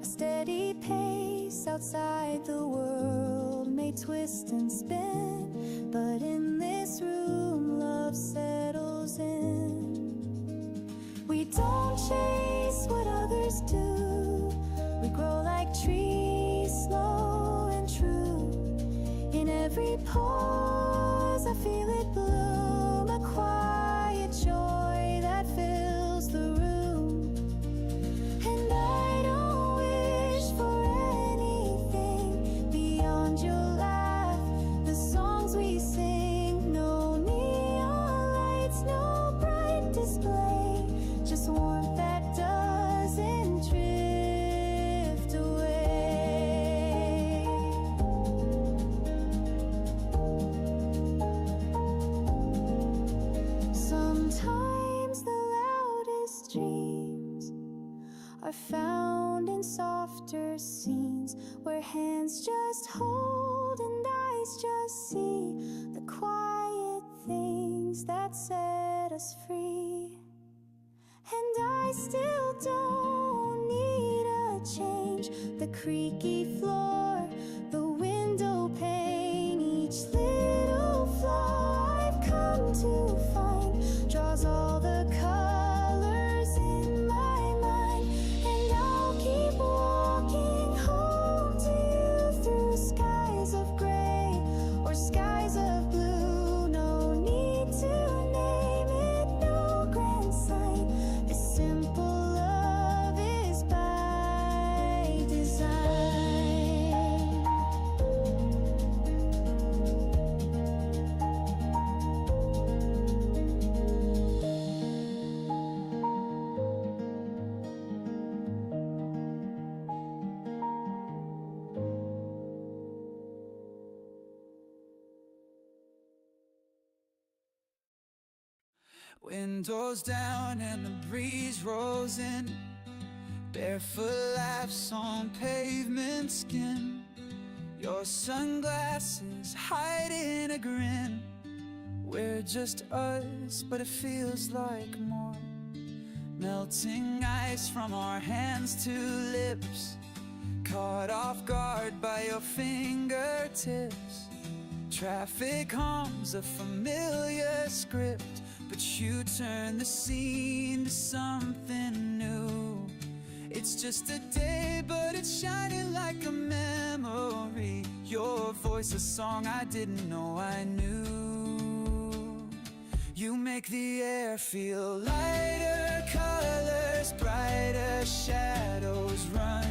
a steady pace. Outside the world may twist and spin, but in this room love settles in. We don't chase what others do, we grow like trees, slow and true. In every pause I feel it bloom, a quiet joy that fills the room. And I don't wish for anything beyond your laugh, the songs we sing. No neon lights, no bright display, just warmth that doesn't drift away. Sometimes the loudest dreams are found in softer scenes, where hands just hold and eyes just see the quiet things that set us free. And I still don't need a change, the creaky floor, the window pane, each little flaw I've come to find draws all the colors in my mind. And I'll keep walking home to you through skies of gray or skies of blue. No need to name it, no grand sign. This simple love is by design. Windows down and the breeze rolls in. Barefoot laughs on pavement skin. Your sunglasses hiding a grin. We're just us, but it feels like more. Melting ice from our hands to lips. caught off guard by your fingertips. Traffic hums a familiar script, but you turn the scene to something new. It's just a day, but it's shining like a memory. Your voice, a song I didn't know I knew. You make the air feel lighter, colors brighter, shadows run.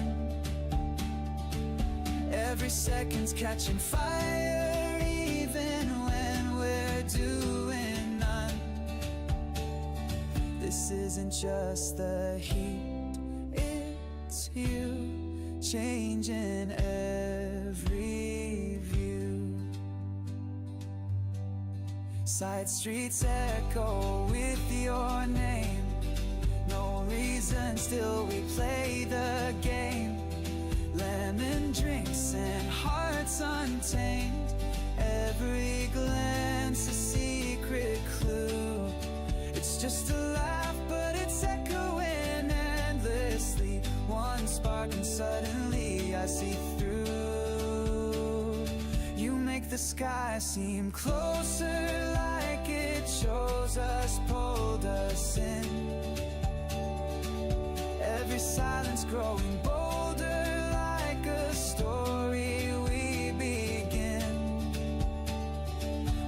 Every second's catching fire, even when we're doing none. This isn't just the heat, it's you changing every view. Side streets echo with your name. No reason, still we play the game. Lemon drinks and hearts untamed. Every glance a secret clue. It's just a laugh, but it's echoing endlessly. One spark and suddenly I see through. You make the sky seem closer, like it chose us, pulled us in. Every silence growing bolder, like a story we begin.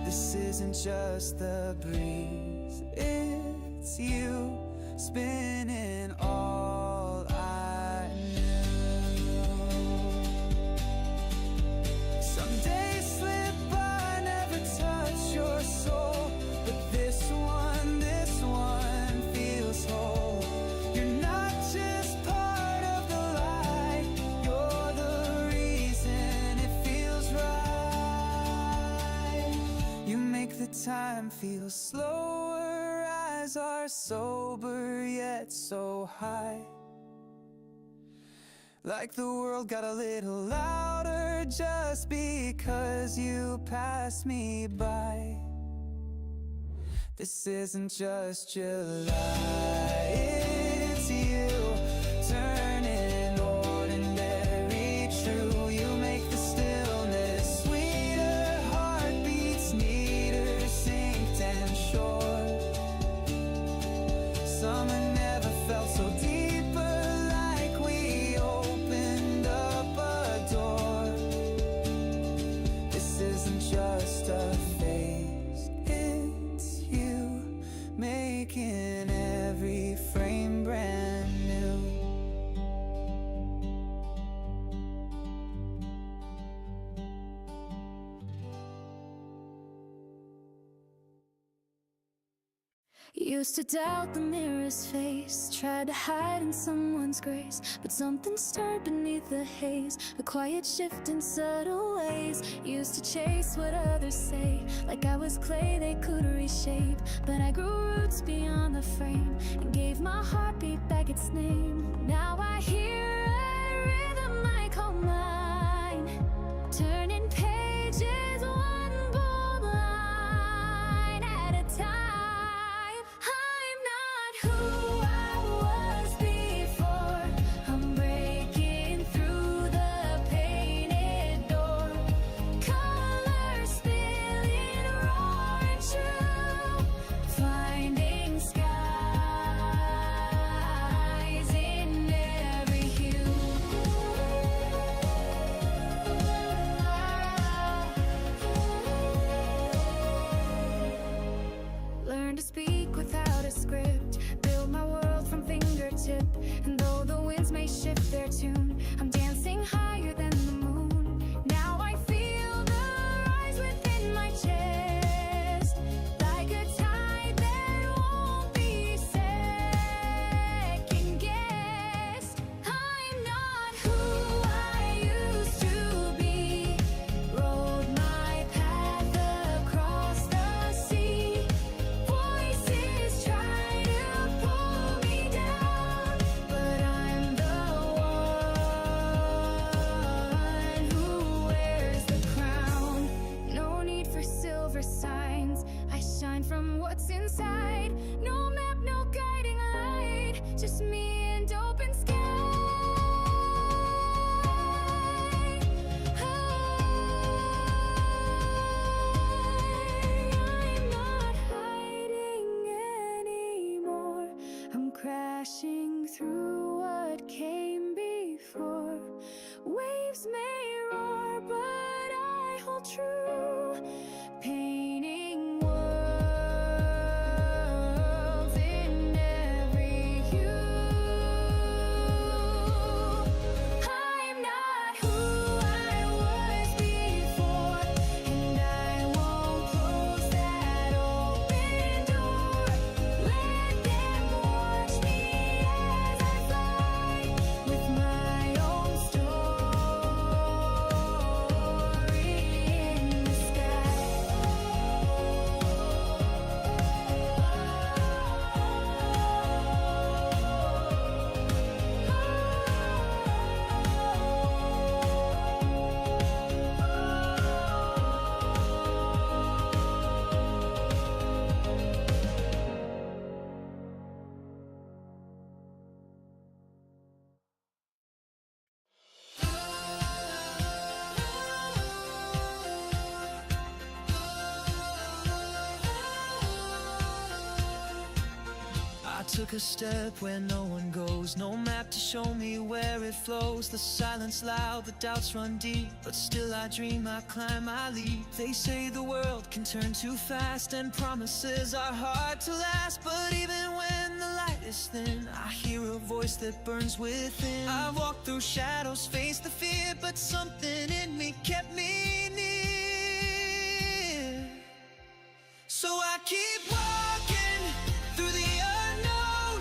This isn't just the breeze, it's you spinning all I knew. Some days slip by, never touch your soul, but this one feels whole. You're not just part of the light, you're the reason it feels right. You make the time feel slower, eyes are sober yet so high. Like the world got a little louder just because you passed me by. This isn't just July, it's you turning ordinary true. You make the stillness sweeter, heartbeats neater, synced and sure. Summer never felt so deeper, like we opened up a door. This isn't just a phase, it's you making every frame brand new. Used to doubt the mirror's face, tried to hide in someone's grace, but something stirred beneath the haze, a quiet shift in subtle ways. Used to chase what others say, like I was clay they could reshape, but I grew roots beyond the frame and gave my heartbeat back its name. Now I hear a rhythm I call mine, turning pages one bold line at a time. Learn to speak without a script, build my world from fingertip, and though the winds may shift their tune, I'm dancing higher than the moon. Now I feel the rise within my chest, like a tide that won't be second guessed. I'm not who I used to be, rode my path across the sea. Voices try to pull me down, but I'm the one crashing through what came before. Waves may roar, but I hold true, painting worlds in every hue. I'm not who I was before, and I won't close that open door. Let them watch me as I fly with my own story in the sky. I took a step where no one goes, no map to show me where it flows. The silence loud, the doubts run deep, but still I dream, I climb, I leap. They say the world can turn too fast and promises are hard to last, but even when the light is thin, I hear a voice that burns within. I walked through shadows, faced the fear, but something in me kept me near. So I keep walking through the unknown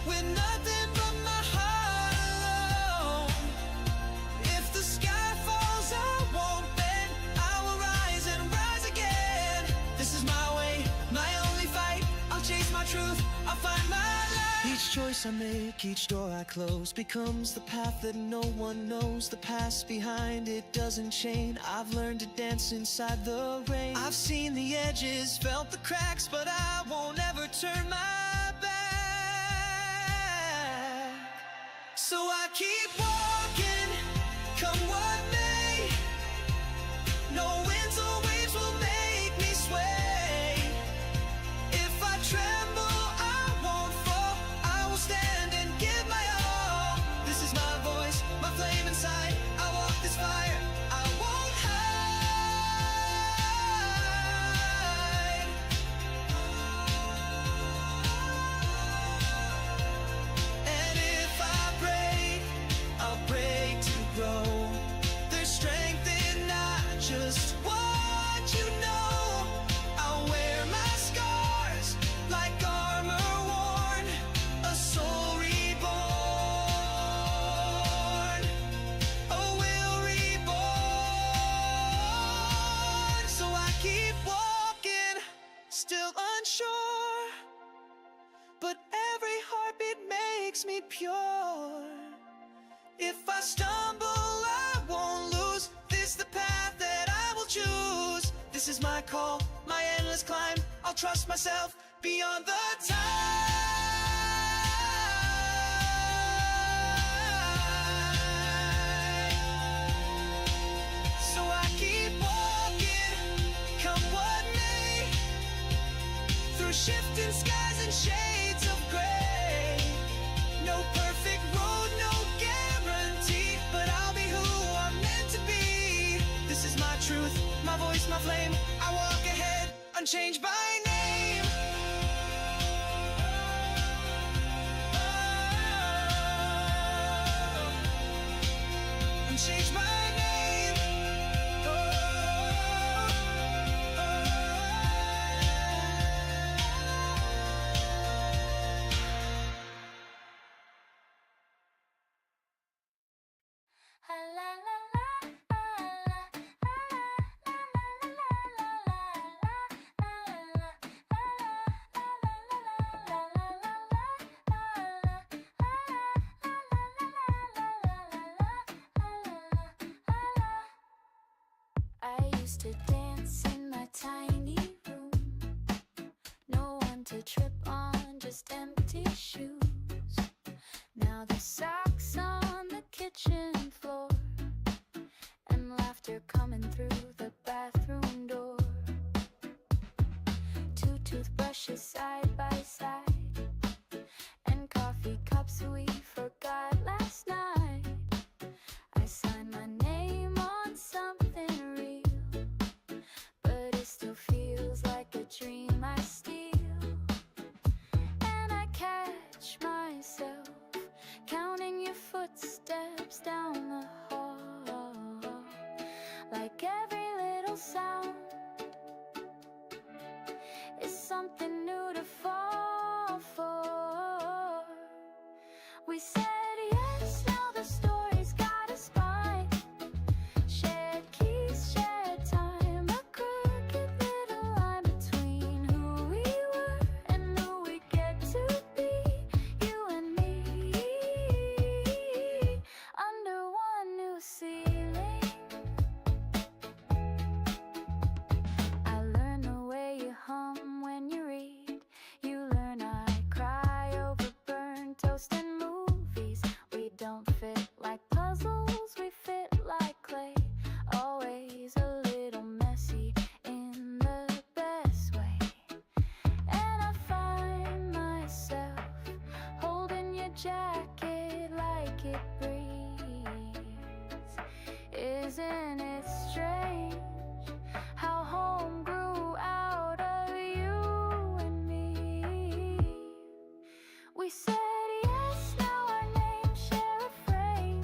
with nothing but my heart alone. If the sky falls, I won't bend, I will rise and rise again. This is my way, my only fight. I'll chase my truth, I'll find my light. Each choice I make, each door I close becomes the path that no one knows. The past behind it doesn't change. I've learned to dance inside the rain. I've seen the edges, felt the cracks, but I won't ever turn my back. So I keep walking, come what may. No winds or waves will make me sway. If I tremble, I won't fall. I will stand and give my all. This is my voice, my flame inside. I walk this fire, I won't hide. And if I break, I'll break to grow. There's strength in not just what you know. I'll wear my scars like armor worn, a soul reborn, a will reborn. So I keep walking, still unsure, but every heartbeat makes me pure. If I stumble, I won't lose. This the path that I will choose. This is my call, my endless climb. I'll trust myself beyond the tide. So I keep walking, come what may, through shifting skies and shades of gray. No perfect road, no guarantee, but I'll be who I'm meant to be. This is my truth, my voice, my flame. I walk ahead, unchanged by name. Unchanged by name. I used to dance in my tiny room. No one to trip on, just empty shoes. Now the socks on the kitchen floor, and laughter coming through the bathroom door. Two toothbrushes side by side, jacket like it breathes. Isn't it strange how home grew out of you and me? We said yes, now our names share a frame.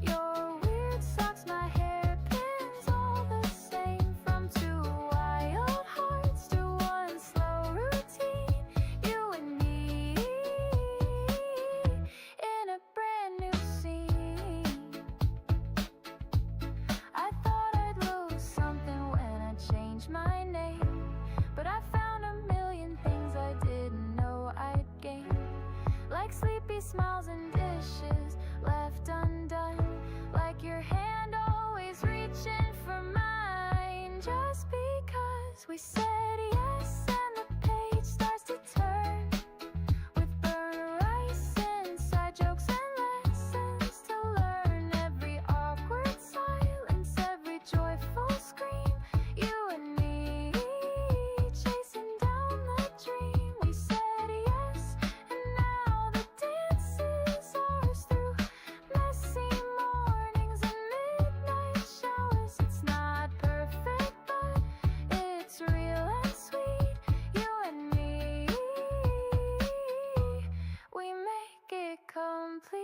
Your weird socks, my hairpins, all the same. From two wild hearts to one slow routine, you and me in a brand new scene. I thought I'd lose something when I changed my name, but I found a million things I didn't know I'd gain, like sleepy smiles and dishes left undone, like your hand always reaching for mine. Just because we said yes and the page starts to turn, with burnt rice, inside jokes and lessons to learn. Every awkward silence, every joyful scream, you and me chasing down the dream. We said yes, and now the dance is ours through messy mornings and midnight showers. It's not perfect, but it's real and sweet. You and me, we make it complete.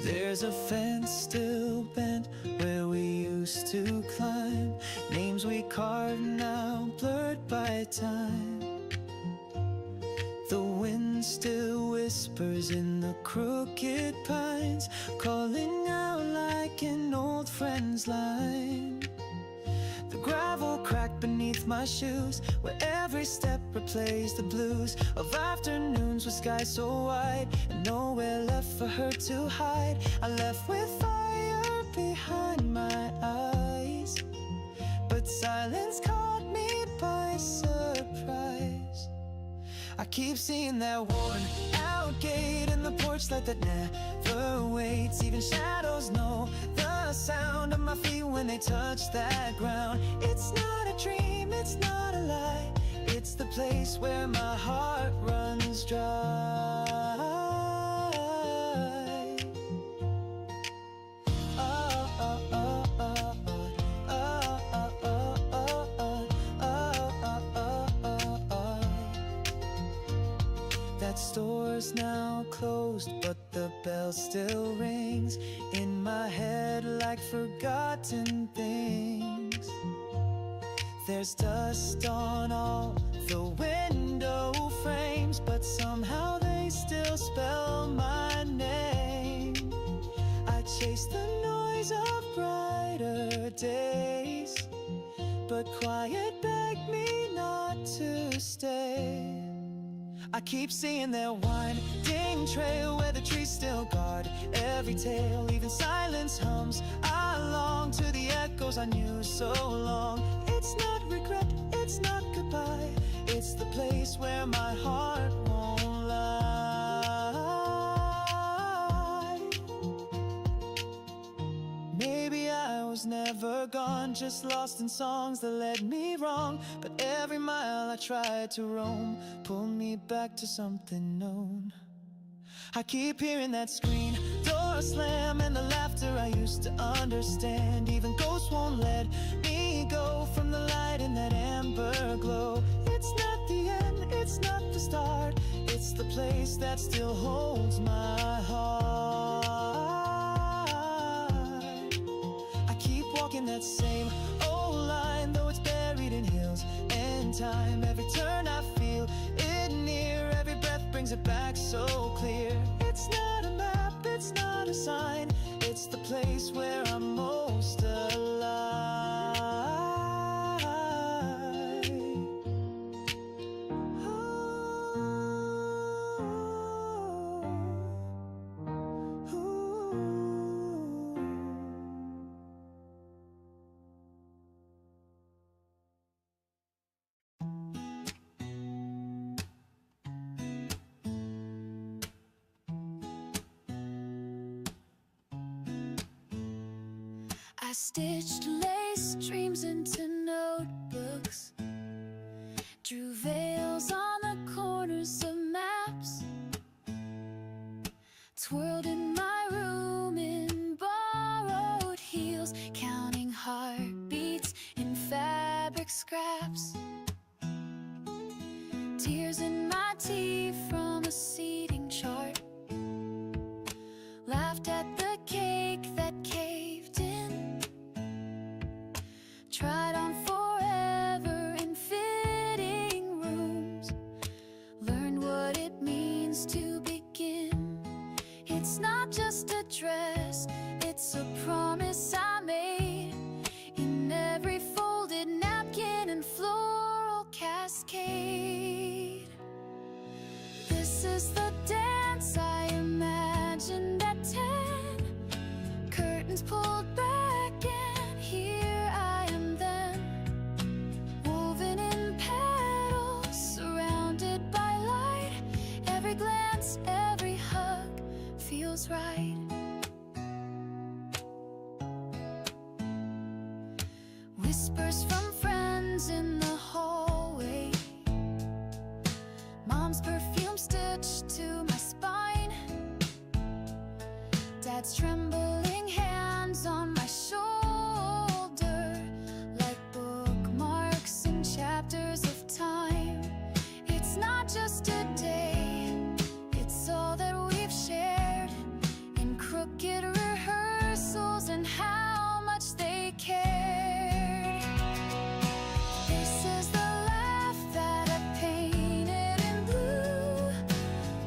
There's a fence still bent where we used to climb. Names we carved now blurred by time. The wind still whispers in the crooked pines, calling out like an old friend's line. The gravel cracked beneath my shoes, where every step replays the blues of afternoons with skies so wide and nowhere left for her to hide. I left with fire behind my eyes, but silence caught me by surprise. I keep seeing that worn out gate and the porch light that never waits. Even shadows know the sound of my feet when they touch that ground. It's not a dream, it's not a lie, it's the place where my heart runs dry. That store's now closed, but the bell still rings in my head like forgotten things. There's dust on all the window frames, but somehow they still spell my name. I chase the noise of brighter days, but quiet begged me not to stay. I keep seeing their winding trail where the trees still guard every tale. Even silence hums along to the echoes I knew so long. It's not regret, it's not goodbye, it's the place where my heart won't lie. Maybe I was never gone, just lost in songs that led me wrong. But every mile I tried to roam pulled me back to something known. I keep hearing that screen door slam and the laughter I used to understand. Even ghosts won't let me go from the light in that amber glow. It's not the end, it's not the start, it's the place that still holds my heart. I keep walking that same old line, though it's buried in hills and time. Every turn I feel it near, every breath brings it back so clear. It's not a map, it's not a sign, it's the place where I'm most alive. Oh. I stitched lace dreams into notebooks, drew veils on the corners of maps, twirled in my room in borrowed heels, counting heartbeats in fabric scraps, tears in my tea from a seating chart, laughed at the cake that caved in, tried on forever in fitting rooms, learned what it means to begin. It's not just a dress, it's a promise I made in every folded napkin and floral cascade. This is the dance I imagined at 10, curtains pulled back and here I am then, woven in petals, surrounded by light, every glance, every hug feels right. Whispers from friends in the hallway, mom's perfume stitched to my spine, dad's trembling hands on my shoulder, like bookmarks in chapters of time. It's not just a day, it's all that we've shared in crooked rehearsals and how much they cared. This is the laugh that I painted in blue,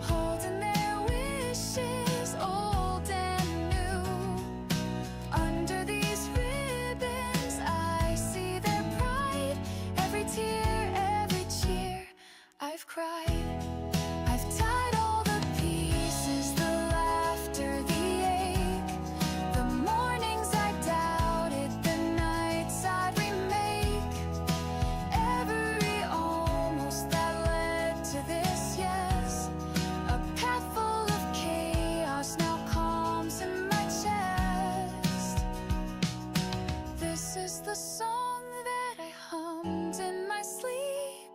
holding their wishes, old and new. Under these ribbons I see their pride, every tear, every cheer I've cried. I've tied all the pieces, the laughter, the ache, the mornings I doubted, the nights I'd remake, every almost that led to this, yes, a path full of chaos now calms in my chest. This is the song that I hummed in my sleep,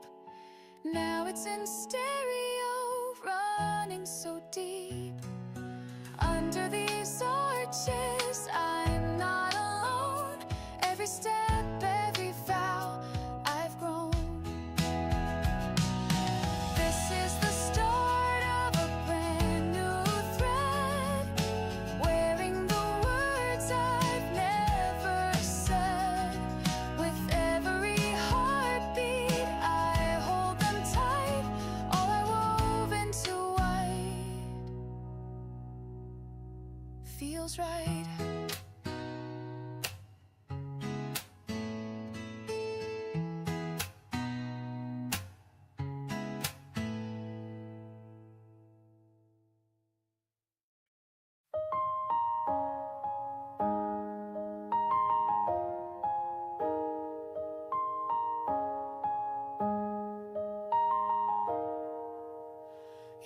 now it's in stereo, running so deep. Under these arches I'm not alone, every step, every vow I've grown. This is the start of a brand new thread, wearing the words I've never said. With every heartbeat I hold them tight, all I wove into white feels right.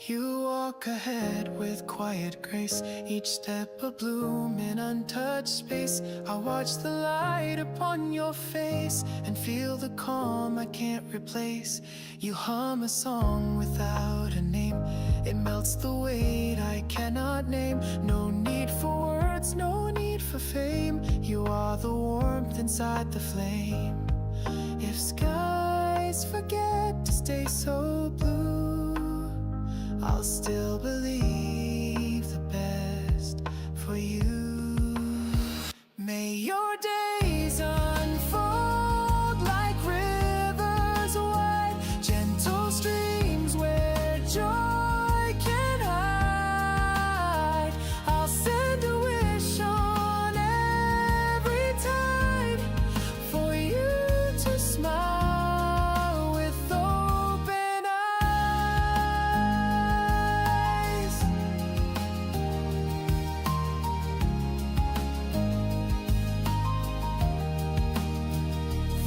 You walk ahead with quiet grace, each step a bloom in untouched space. I watch the light upon your face and feel the calm I can't replace. You hum a song without a name, it melts the weight I cannot name. No need for words, no need for fame, you are the warmth inside the flame. If skies forget to stay so blue, I'll still believe the best for you. May your days unfold like rivers wide, gentle streams where joy can hide. I'll send a wish on every tide for you to smile with open eyes.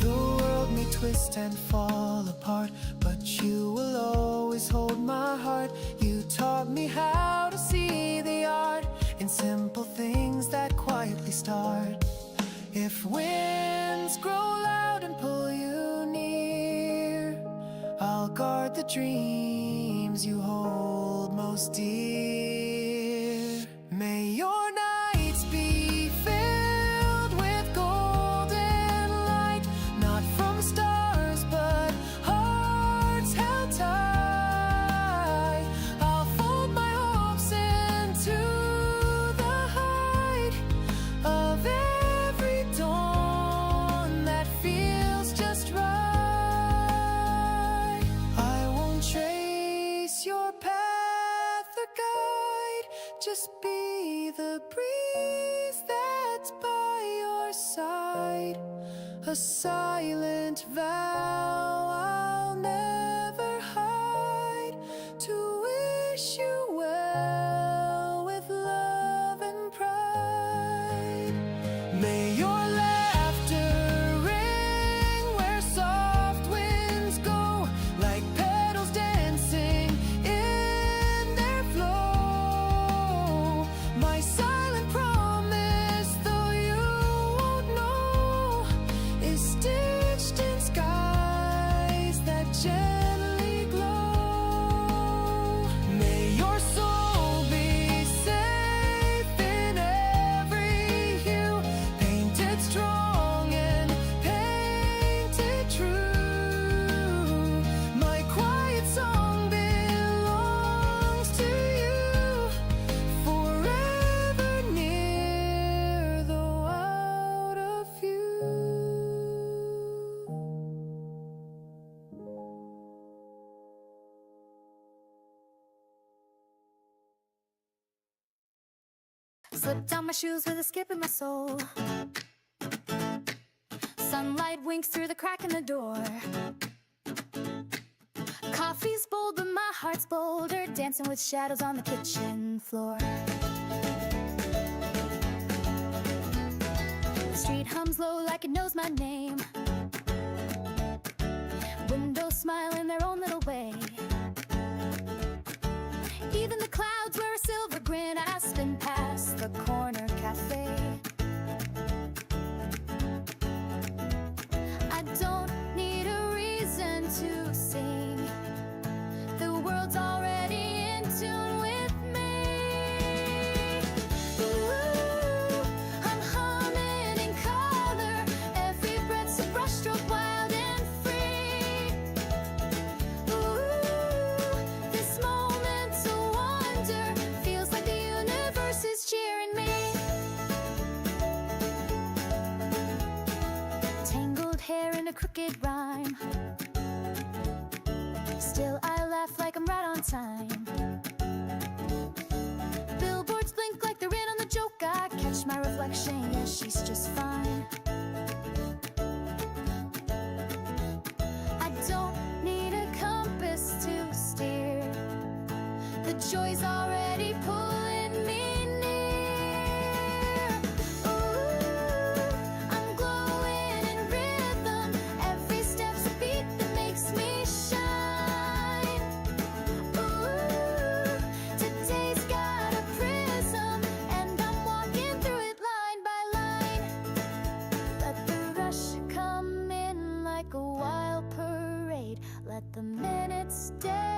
The world may twist and fall apart, but you will always hold my heart. You taught me how to see the art in simple things that quietly start. If winds grow loud and pull you near, I'll guard the dreams you hold most dear. May your nights be filled with golden light, not from stars but hearts held tight. I'll fold my hopes into the height of every dawn that feels just right. I won't trace your path or guide, just be the breeze that's by your side. A silent vow I'll never hide, to wish you well with love and pride. May your laughter ring where soft winds go, like petals dancing in their flow. My silent promise, though you won't know, is stitched in skies that gently glow. May your soul be safe in every hue, painted strong and painted true. My quiet song belongs to you, forever near, though out of view. Slipped on my shoes with a skip in my soul. Sunlight winks through the crack in the door. Coffee's bold, but my heart's bolder, dancing with shadows on the kitchen floor. The street hums low like it knows my name. Windows smile in their own little way. Even the clouds wear a silver grin as I spin past the corner cafe. I don't need a reason to sing. The world's already in tune with me. Ooh, I'm humming in color. Every breath's a brushstroke, wild and free. Ooh, this moment's a wonder. Feels like the universe is cheering me. Tangled hair in a crooked rhyme. Still I laugh like I'm right on time. Billboards blink like they're in on the joke. I catch my reflection, yeah, she's just fine. I don't need a compass to steer. The joy's already pulling me near. Ooh, I'm glowing in rhythm. Every step's a beat that makes me shine. Ooh, today's got a prism, and I'm walking through it line by line. Let the rush come in like a wild parade. Let the minutes stay